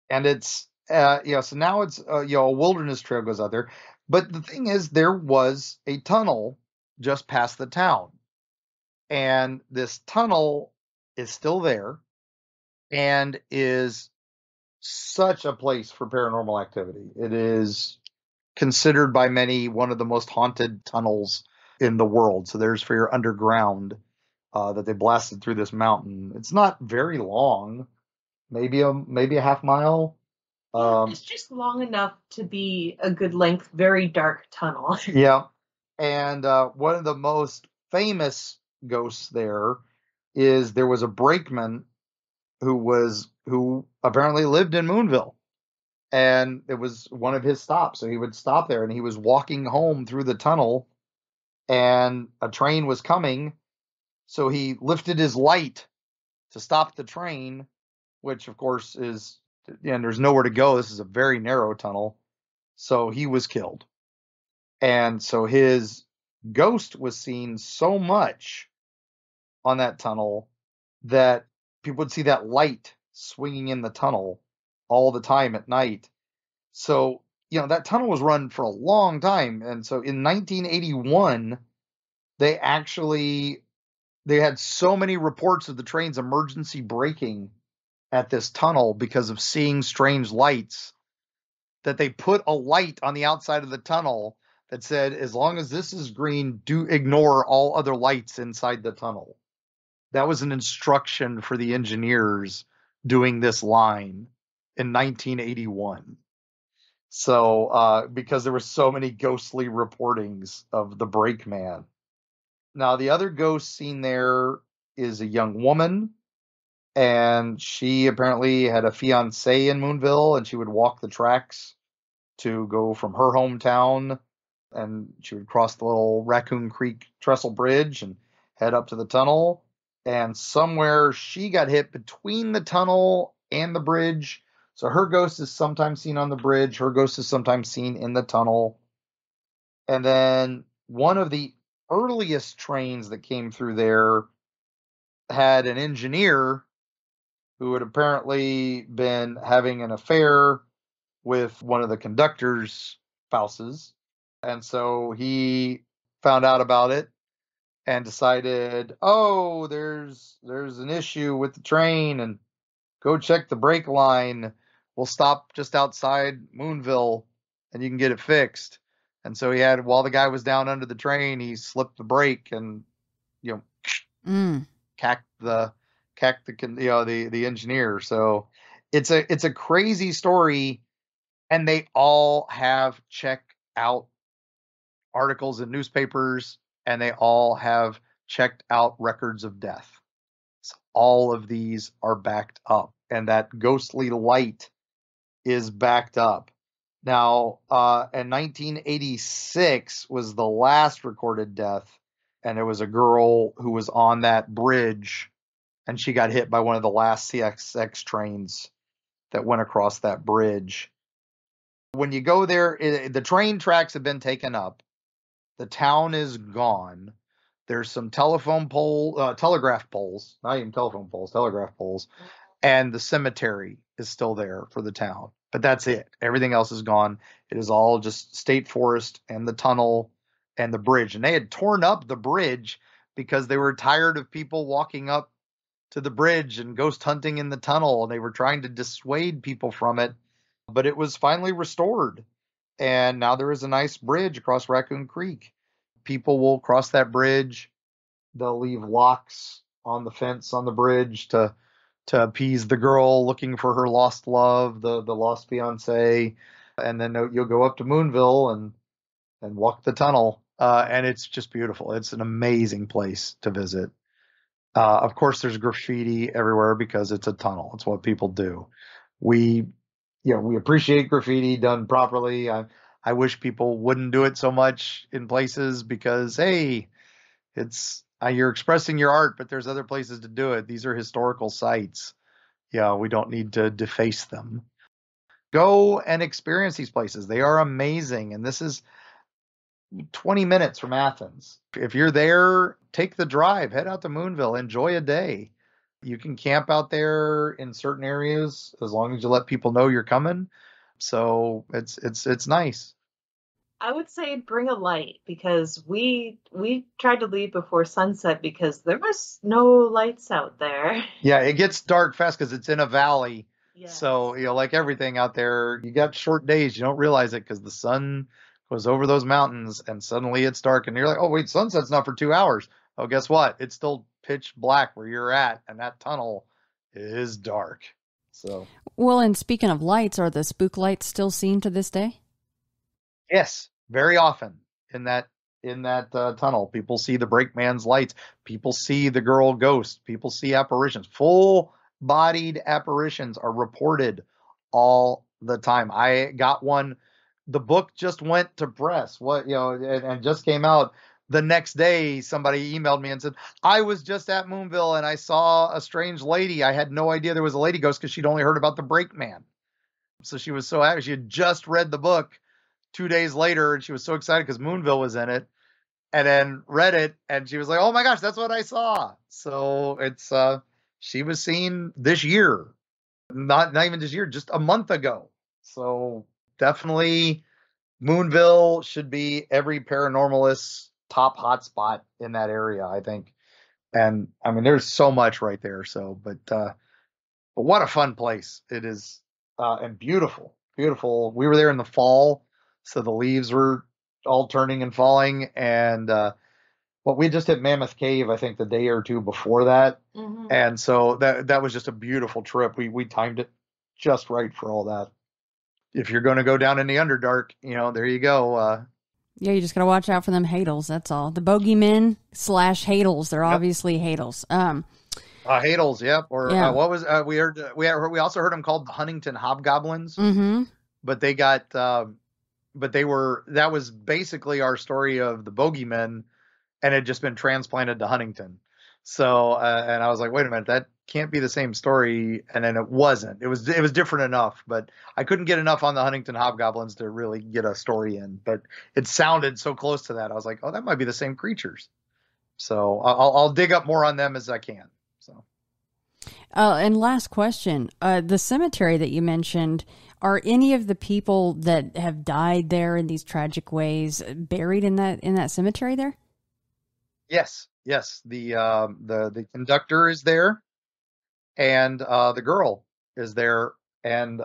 And it's so now it's a wilderness trail goes out there. But the thing is, there was a tunnel just past the town. And this tunnel is still there and is such a place for paranormal activity. It is considered by many one of the most haunted tunnels in the world. So there's for your underground that they blasted through this mountain. It's not very long, maybe a half mile. It's just long enough to be a good length, very dark tunnel. Yeah. And one of the most famous ghosts there was a brakeman who apparently lived in Moonville, and it was one of his stops. So he would stop there, and he was walking home through the tunnel, and a train was coming. So he lifted his light to stop the train, which of course is, and there's nowhere to go. This is a very narrow tunnel. So he was killed. And so his ghost was seen so much on that tunnel that people would see that light swinging in the tunnel all the time at night. So, that tunnel was run for a long time. And so in 1981, they had so many reports of the train's emergency braking at this tunnel because of seeing strange lights that they put a light on the outside of the tunnel that said, as long as this is green, do ignore all other lights inside the tunnel. That was an instruction for the engineers doing this line in 1981. So, because there were so many ghostly reportings of the brakeman. Now, the other ghost seen there is a young woman, and she apparently had a fiancé in Moonville, and she would walk the tracks to go from her hometown, and she would cross the little Raccoon Creek trestle bridge and head up to the tunnel. And somewhere she got hit between the tunnel and the bridge. So her ghost is sometimes seen on the bridge. Her ghost is sometimes seen in the tunnel. And then one of the earliest trains that came through there had an engineer who had apparently been having an affair with one of the conductor's spouses. And so he found out about it and decided, there's an issue with the train, and go check the brake line. We'll stop just outside Moonville and you can get it fixed. And so while the guy was down under the train, he slipped the brake and, cacked the engineer. So it's a crazy story, and they all have checked out articles in newspapers, and they all have checked out records of death. So all of these are backed up, and that ghostly light is backed up. Now, in 1986 was the last recorded death, and it was a girl who was on that bridge, and she got hit by one of the last CSX trains that went across that bridge. When you go there, the train tracks have been taken up. The town is gone. There's some telegraph poles, not even telephone poles, telegraph poles, and the cemetery is still there for the town. But that's it. Everything else is gone. It is all just state forest and the tunnel and the bridge. And they had torn up the bridge because they were tired of people walking up to the bridge and ghost hunting in the tunnel. And they were trying to dissuade people from it. But it was finally restored. And now there is a nice bridge across Raccoon Creek. People will cross that bridge. They'll leave locks on the fence on the bridge to appease the girl looking for her lost love, the lost fiance. And then you'll go up to Moonville and walk the tunnel. And it's just beautiful. It's an amazing place to visit. Of course, there's graffiti everywhere because it's a tunnel. It's what people do. We appreciate graffiti done properly. I I wish people wouldn't do it so much in places because, hey, it's you're expressing your art, but there's other places to do it. These are historical sites. Yeah, we don't need to deface them. Go and experience these places. They are amazing. And this is 20 minutes from Athens. If you're there, take the drive, head out to Moonville, enjoy a day. You can camp out there in certain areas as long as you let people know you're coming. So it's nice. I would say bring a light, because we tried to leave before sunset because there was no lights out there. Yeah, it gets dark fast because it's in a valley. Yes. So, like everything out there, you got short days. You don't realize it because the sun goes over those mountains and suddenly it's dark. And you're like, oh, wait, sunset's not for 2 hours. Oh, guess what? It's still pitch black where you're at. And that tunnel is dark. So. Well, and speaking of lights, are the spook lights still seen to this day? Yes, very often in that tunnel. People see the brakeman's lights. People see the girl ghost. People see apparitions. Full-bodied apparitions are reported all the time. I got one. The book just went to press. And just came out. The next day, somebody emailed me and said, I was just at Moonville and I saw a strange lady. I had no idea there was a lady ghost because she'd only heard about the brakeman. So she was so happy. She had just read the book 2 days later, and she was so excited because Moonville was in it, and then read it, and she was like, oh my gosh, that's what I saw. So it's she was seen this year, not even this year, just a month ago. So definitely Moonville should be every paranormalist's top hotspot in that area, I think. And I mean, there's so much right there. So, but what a fun place it is, and beautiful. We were there in the fall, so the leaves were all turning and falling. And we just hit Mammoth Cave, I think, the day or two before that. Mm-hmm. And so that was just a beautiful trip. We timed it just right for all that. If you're going to go down in the Underdark, there you go. Yeah, you just got to watch out for them Hadals. That's all. The Bogeymen / Hadals. They're obviously Hadals. Hadals, yep. Or yeah. What was we heard? We also heard them called the Huntington Hobgoblins. Mm-hmm. But they got, that was basically our story of the Bogeymen, and it had just been transplanted to Huntington. So, and I was like, wait a minute, that can't be the same story. And then it wasn't. It was different enough, but I couldn't get enough on the Huntington Hobgoblins to really get a story in. But it sounded so close to that. I was like, oh, that might be the same creatures. So I'll dig up more on them as I can. So. And last question, the cemetery that you mentioned, are any of the people that have died there in these tragic ways buried in that cemetery there? Yes. The conductor is there, and the girl is there, and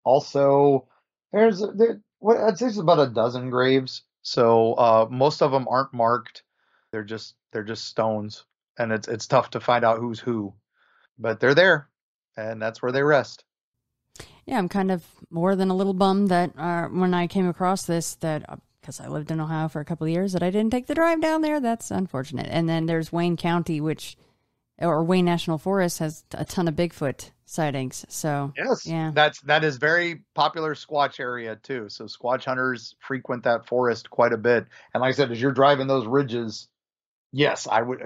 also there's about a dozen graves. So most of them aren't marked; they're just stones, and it's tough to find out who's who, but they're there, and that's where they rest. Yeah, I'm kind of more than a little bummed that when I came across this, that because I lived in Ohio for a couple of years, that I didn't take the drive down there. That's unfortunate. And then there's Wayne County, or Wayne National Forest, has a ton of Bigfoot sightings. So yes, yeah, that is very popular Squatch area too. So Squatch hunters frequent that forest quite a bit. And like I said, as you're driving those ridges, yes, I would.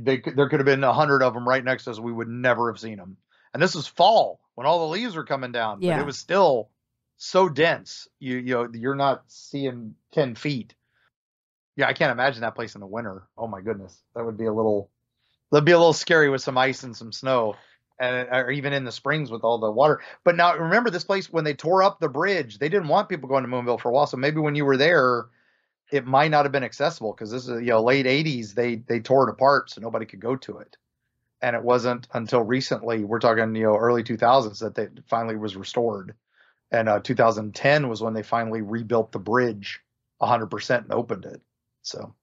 There could have been 100 of them right next to us. We would never have seen them. And this was fall when all the leaves were coming down, but it was still so dense. You're not seeing 10 feet. Yeah, I can't imagine that place in the winter. Oh my goodness, that'd be a little scary with some ice and some snow, or even in the springs with all the water. But now remember, this place, when they tore up the bridge, they didn't want people going to Moonville for a while. So maybe when you were there, it might not have been accessible because this is late 80s. They tore it apart so nobody could go to it. And it wasn't until recently, we're talking, early 2000s, that they finally was restored. And 2010 was when they finally rebuilt the bridge 100% and opened it. So.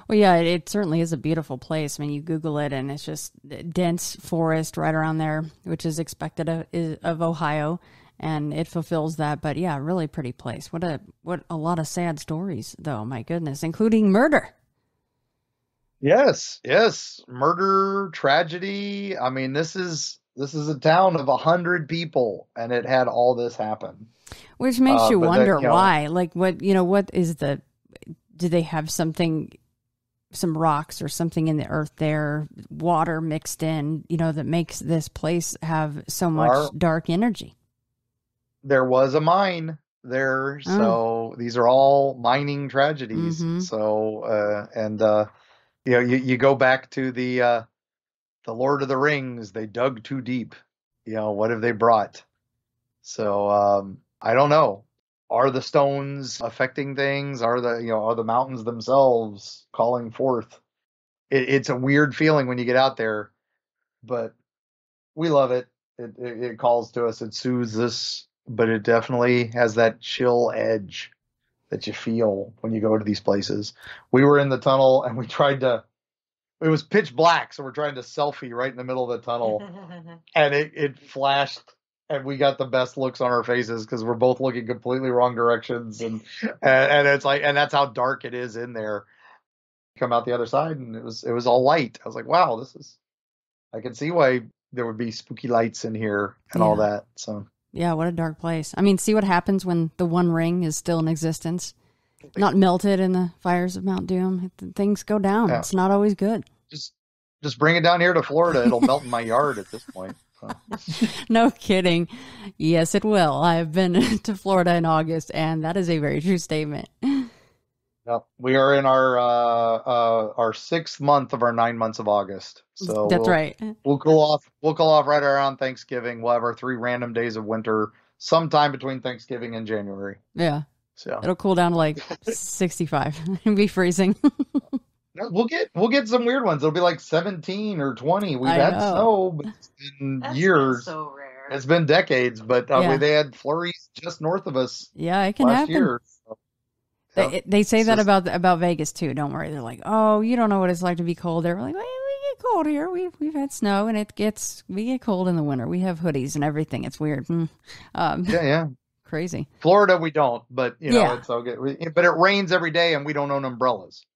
Well, yeah, it certainly is a beautiful place. I mean, you Google it and it's just dense forest right around there, which is expected of Ohio, and it fulfills that. But yeah, really pretty place. What a lot of sad stories, though. My goodness, including murder. Yes. Murder, tragedy. I mean, this is This is a town of 100 people, and it had all this happen. Which makes you but wonder then, why. Like, what is do they have some rocks or something in the earth there, water mixed in, that makes this place have so much dark energy? There was a mine there, so these are all mining tragedies. Mm-hmm. So, you go back to the Lord of the Rings. They dug too deep. What have they brought? So, I don't know. Are the stones affecting things? Are the mountains themselves calling forth? It's a weird feeling when you get out there, but we love it. It calls to us. It soothes us, but it definitely has that chill edge that you feel when you go to these places. We were in the tunnel and it was pitch black, so we're trying to selfie right in the middle of the tunnel, and it flashed, and we got the best looks on our faces because we're both looking completely wrong directions, and it's like, and that's how dark it is in there. Come out the other side, and it was all light. I was like, wow, I can see why there would be spooky lights in here and all that. So yeah, what a dark place. I mean, see what happens when the One Ring is still in existence, not melted in the fires of Mount Doom. Things go down. Yeah. It's not always good. Just bring it down here to Florida. It'll melt in my yard at this point. So. No kidding. Yes, it will. I've been to Florida in August, and that is a very true statement. Yep. We are in our 6th month of our 9 months of August. So that's right. We'll cool off. We'll cool off right around Thanksgiving. We'll have our 3 random days of winter sometime between Thanksgiving and January. Yeah. So it'll cool down to like 65 and be freezing. We'll get some weird ones. It'll be like 17 or 20. We've had snow, but it's been years. Been so rare. It's been decades, but they had flurries just north of us. Yeah, it can last happen. Year. So. They say that about Vegas too. Don't worry. They're like, oh, you don't know what it's like to be cold there. We're like, well, we get cold here. We've had snow, and we get cold in the winter. We have hoodies and everything. It's weird. Yeah. Crazy. Florida, we don't, but it's so good. But it rains every day, and we don't own umbrellas.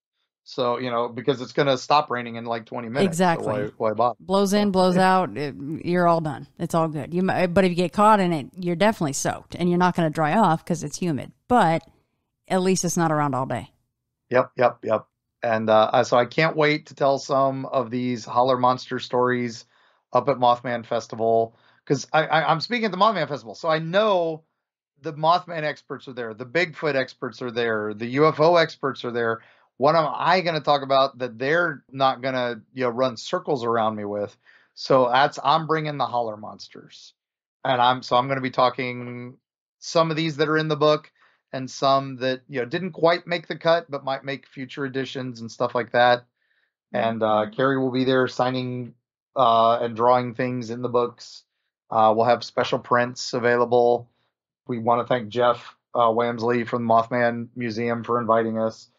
So because it's going to stop raining in like 20 minutes. Exactly. So why bother? Blows in, blows out. You're all done. It's all good. But if you get caught in it, you're definitely soaked, and you're not going to dry off because it's humid. But at least it's not around all day. Yep. And so I can't wait to tell some of these Holler Monster stories up at Mothman Festival, because I'm speaking at the Mothman Festival, so I know the Mothman experts are there, the Bigfoot experts are there, the UFO experts are there. What am I going to talk about that they're not going to run circles around me with? So I'm bringing the Holler Monsters, and I'm going to be talking some of these that are in the book, and some that didn't quite make the cut but might make future editions and stuff like that. And Kari will be there signing and drawing things in the books. We'll have special prints available. We want to thank Jeff Wamsley from the Mothman Museum for inviting us.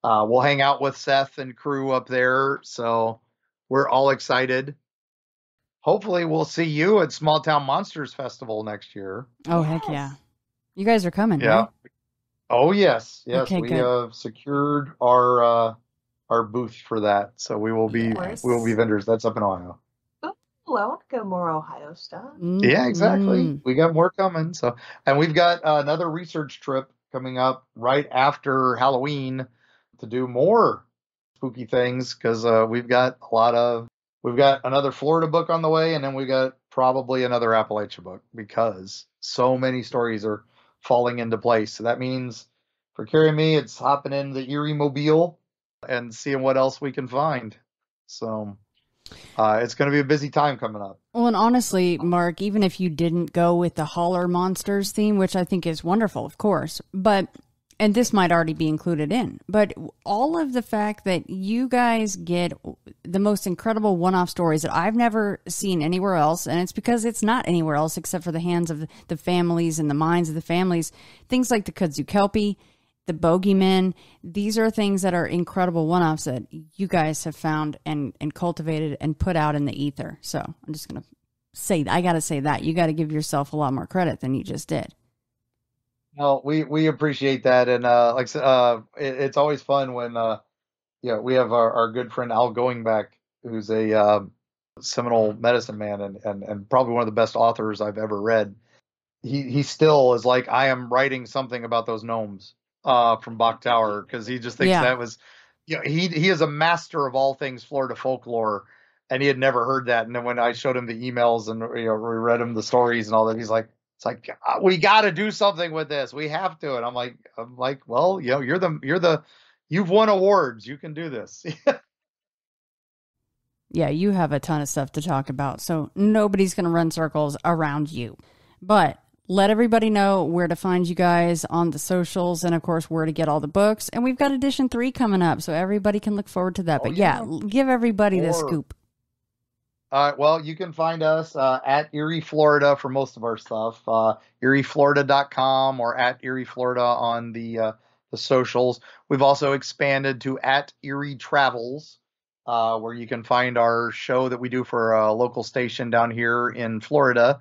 We'll hang out with Seth and crew up there, so we're all excited. Hopefully we'll see you at Small Town Monsters Festival next year. Oh, heck yeah. You guys are coming, yeah. Right? Oh, yes. Okay, we good. have secured our booth for that, so we will be vendors. That's up in Ohio. Oh, I want to go more Ohio stuff. Mm-hmm. Yeah, exactly. We got more coming. So, and we've got another research trip coming up right after Halloween to do more spooky things, because we've got another Florida book on the way, and then we got probably another Appalachia book, because so many stories are falling into place. So that means for Kari and me, it's hopping in the Eerie Mobile and seeing what else we can find. So it's going to be a busy time coming up. Well, and honestly, Mark, even if you didn't go with the Holler Monsters theme, which I think is wonderful, of course, and this might already be included in, but all of the fact that you guys get the most incredible one-off stories that I've never seen anywhere else, and it's because it's not anywhere else except for the hands of the families and the minds of the families, things like the Kudzu Kelpie, the Bogeymen, these are things that are incredible one-offs that you guys have found and cultivated and put out in the ether. So I'm just going to say, I got to say that. You got to give yourself a lot more credit than you just did. Well, we appreciate that, and like I said, it's always fun when we have our good friend Al Goingback, who's a seminal medicine man and probably one of the best authors I've ever read. He still is like, I am writing something about those gnomes from Bach Tower, because he just thinks that was, he is a master of all things Florida folklore, and he had never heard that. And then when I showed him the emails and we read him the stories and all that, he's like, it's like, we got to do something with this. We have to. And I'm like, well, you've won awards. You can do this. Yeah, you have a ton of stuff to talk about, so nobody's going to run circles around you. But let everybody know where to find you guys on the socials, and of course where to get all the books. And we've got edition 3 coming up, so everybody can look forward to that. But give everybody the scoop. Well, you can find us at Eerie, Florida for most of our stuff. EerieFlorida.com or at Eerie, Florida on the socials. We've also expanded to at Eerie Travels, where you can find our show that we do for a local station down here in Florida.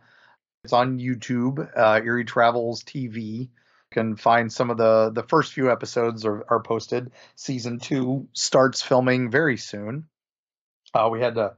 It's on YouTube, Eerie Travels TV. You can find some of the first few episodes are posted. Season 2 starts filming very soon. We had to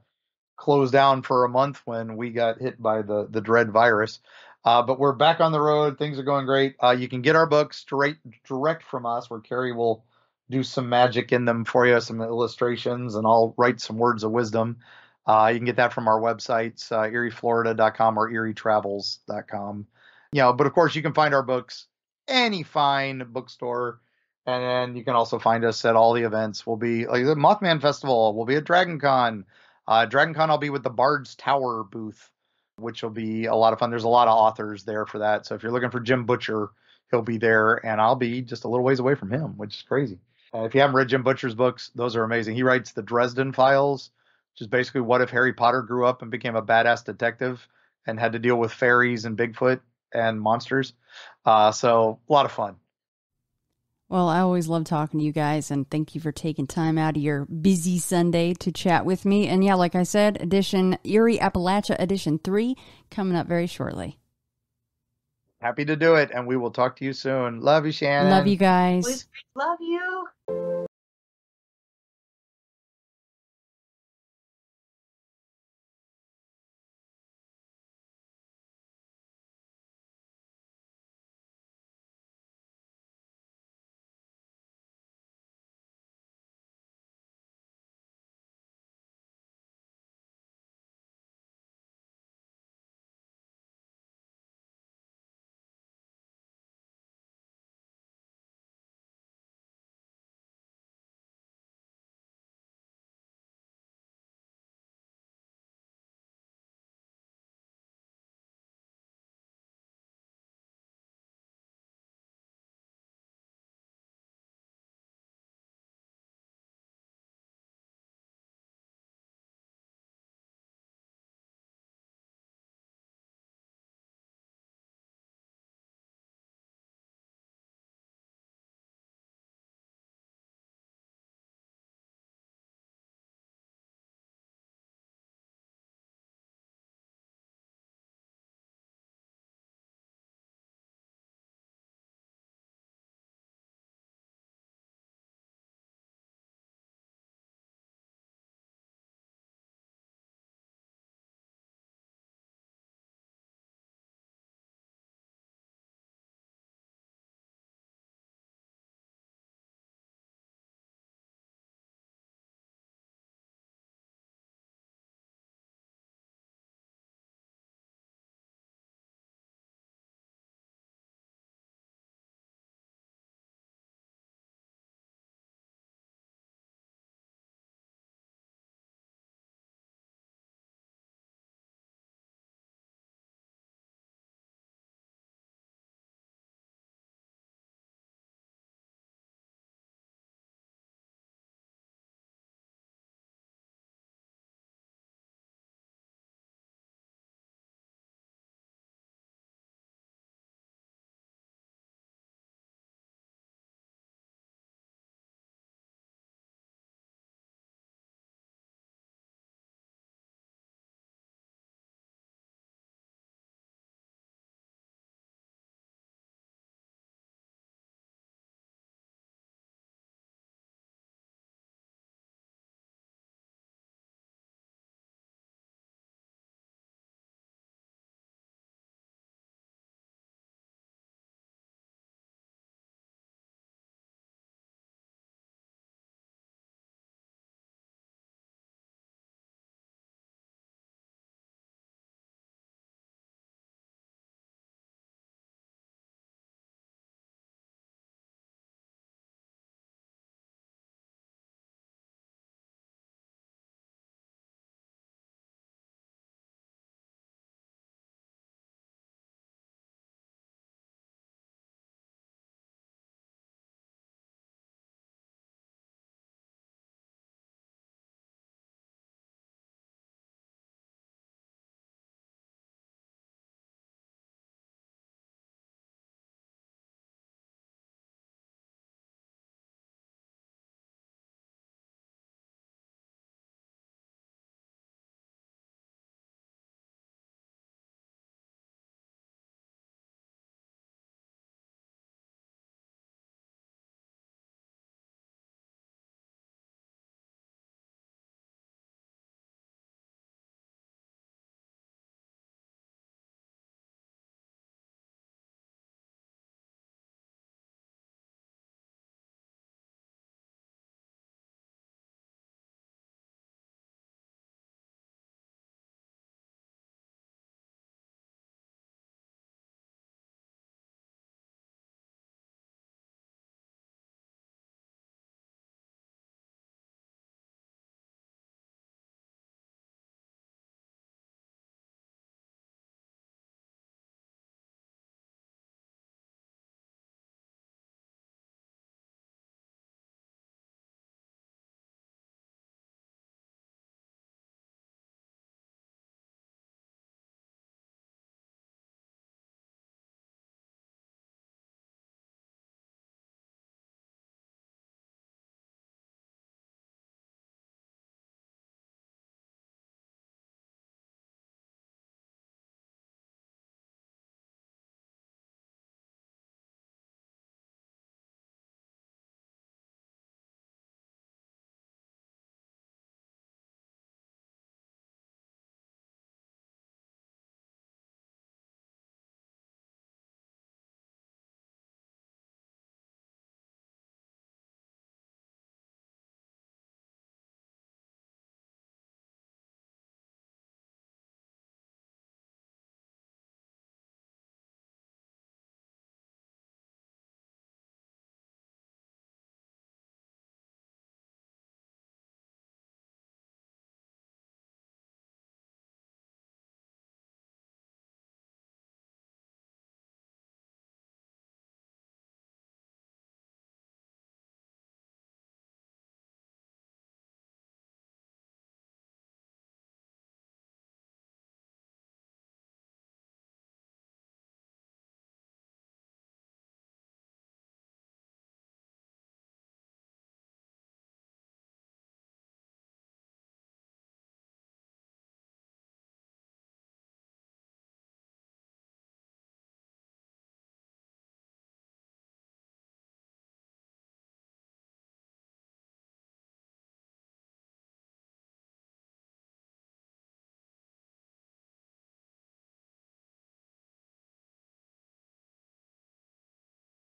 close down for a month when we got hit by the dread virus. But we're back on the road. Things are going great. You can get our books direct from us, where Kari will do some magic in them for you, some illustrations, and I'll write some words of wisdom. You can get that from our websites, EerieFlorida.com or EerieTravels.com. But of course you can find our books any fine bookstore, and then you can also find us at all the events. We'll be like the Mothman Festival. We'll be at DragonCon. DragonCon, I'll be with the Bard's Tower booth, which will be a lot of fun. There's a lot of authors there for that. So if you're looking for Jim Butcher, he'll be there, and I'll be just a little ways away from him, which is crazy. If you haven't read Jim Butcher's books, those are amazing. He writes the Dresden Files, which is basically what if Harry Potter grew up and became a badass detective and had to deal with fairies and Bigfoot and monsters. So a lot of fun. Well, I always love talking to you guys, and thank you for taking time out of your busy Sunday to chat with me. And yeah, like I said, Eerie Appalachia-Edition 3 coming up very shortly. Happy to do it, and we will talk to you soon. Love you, Shannon. Love you guys. Love you.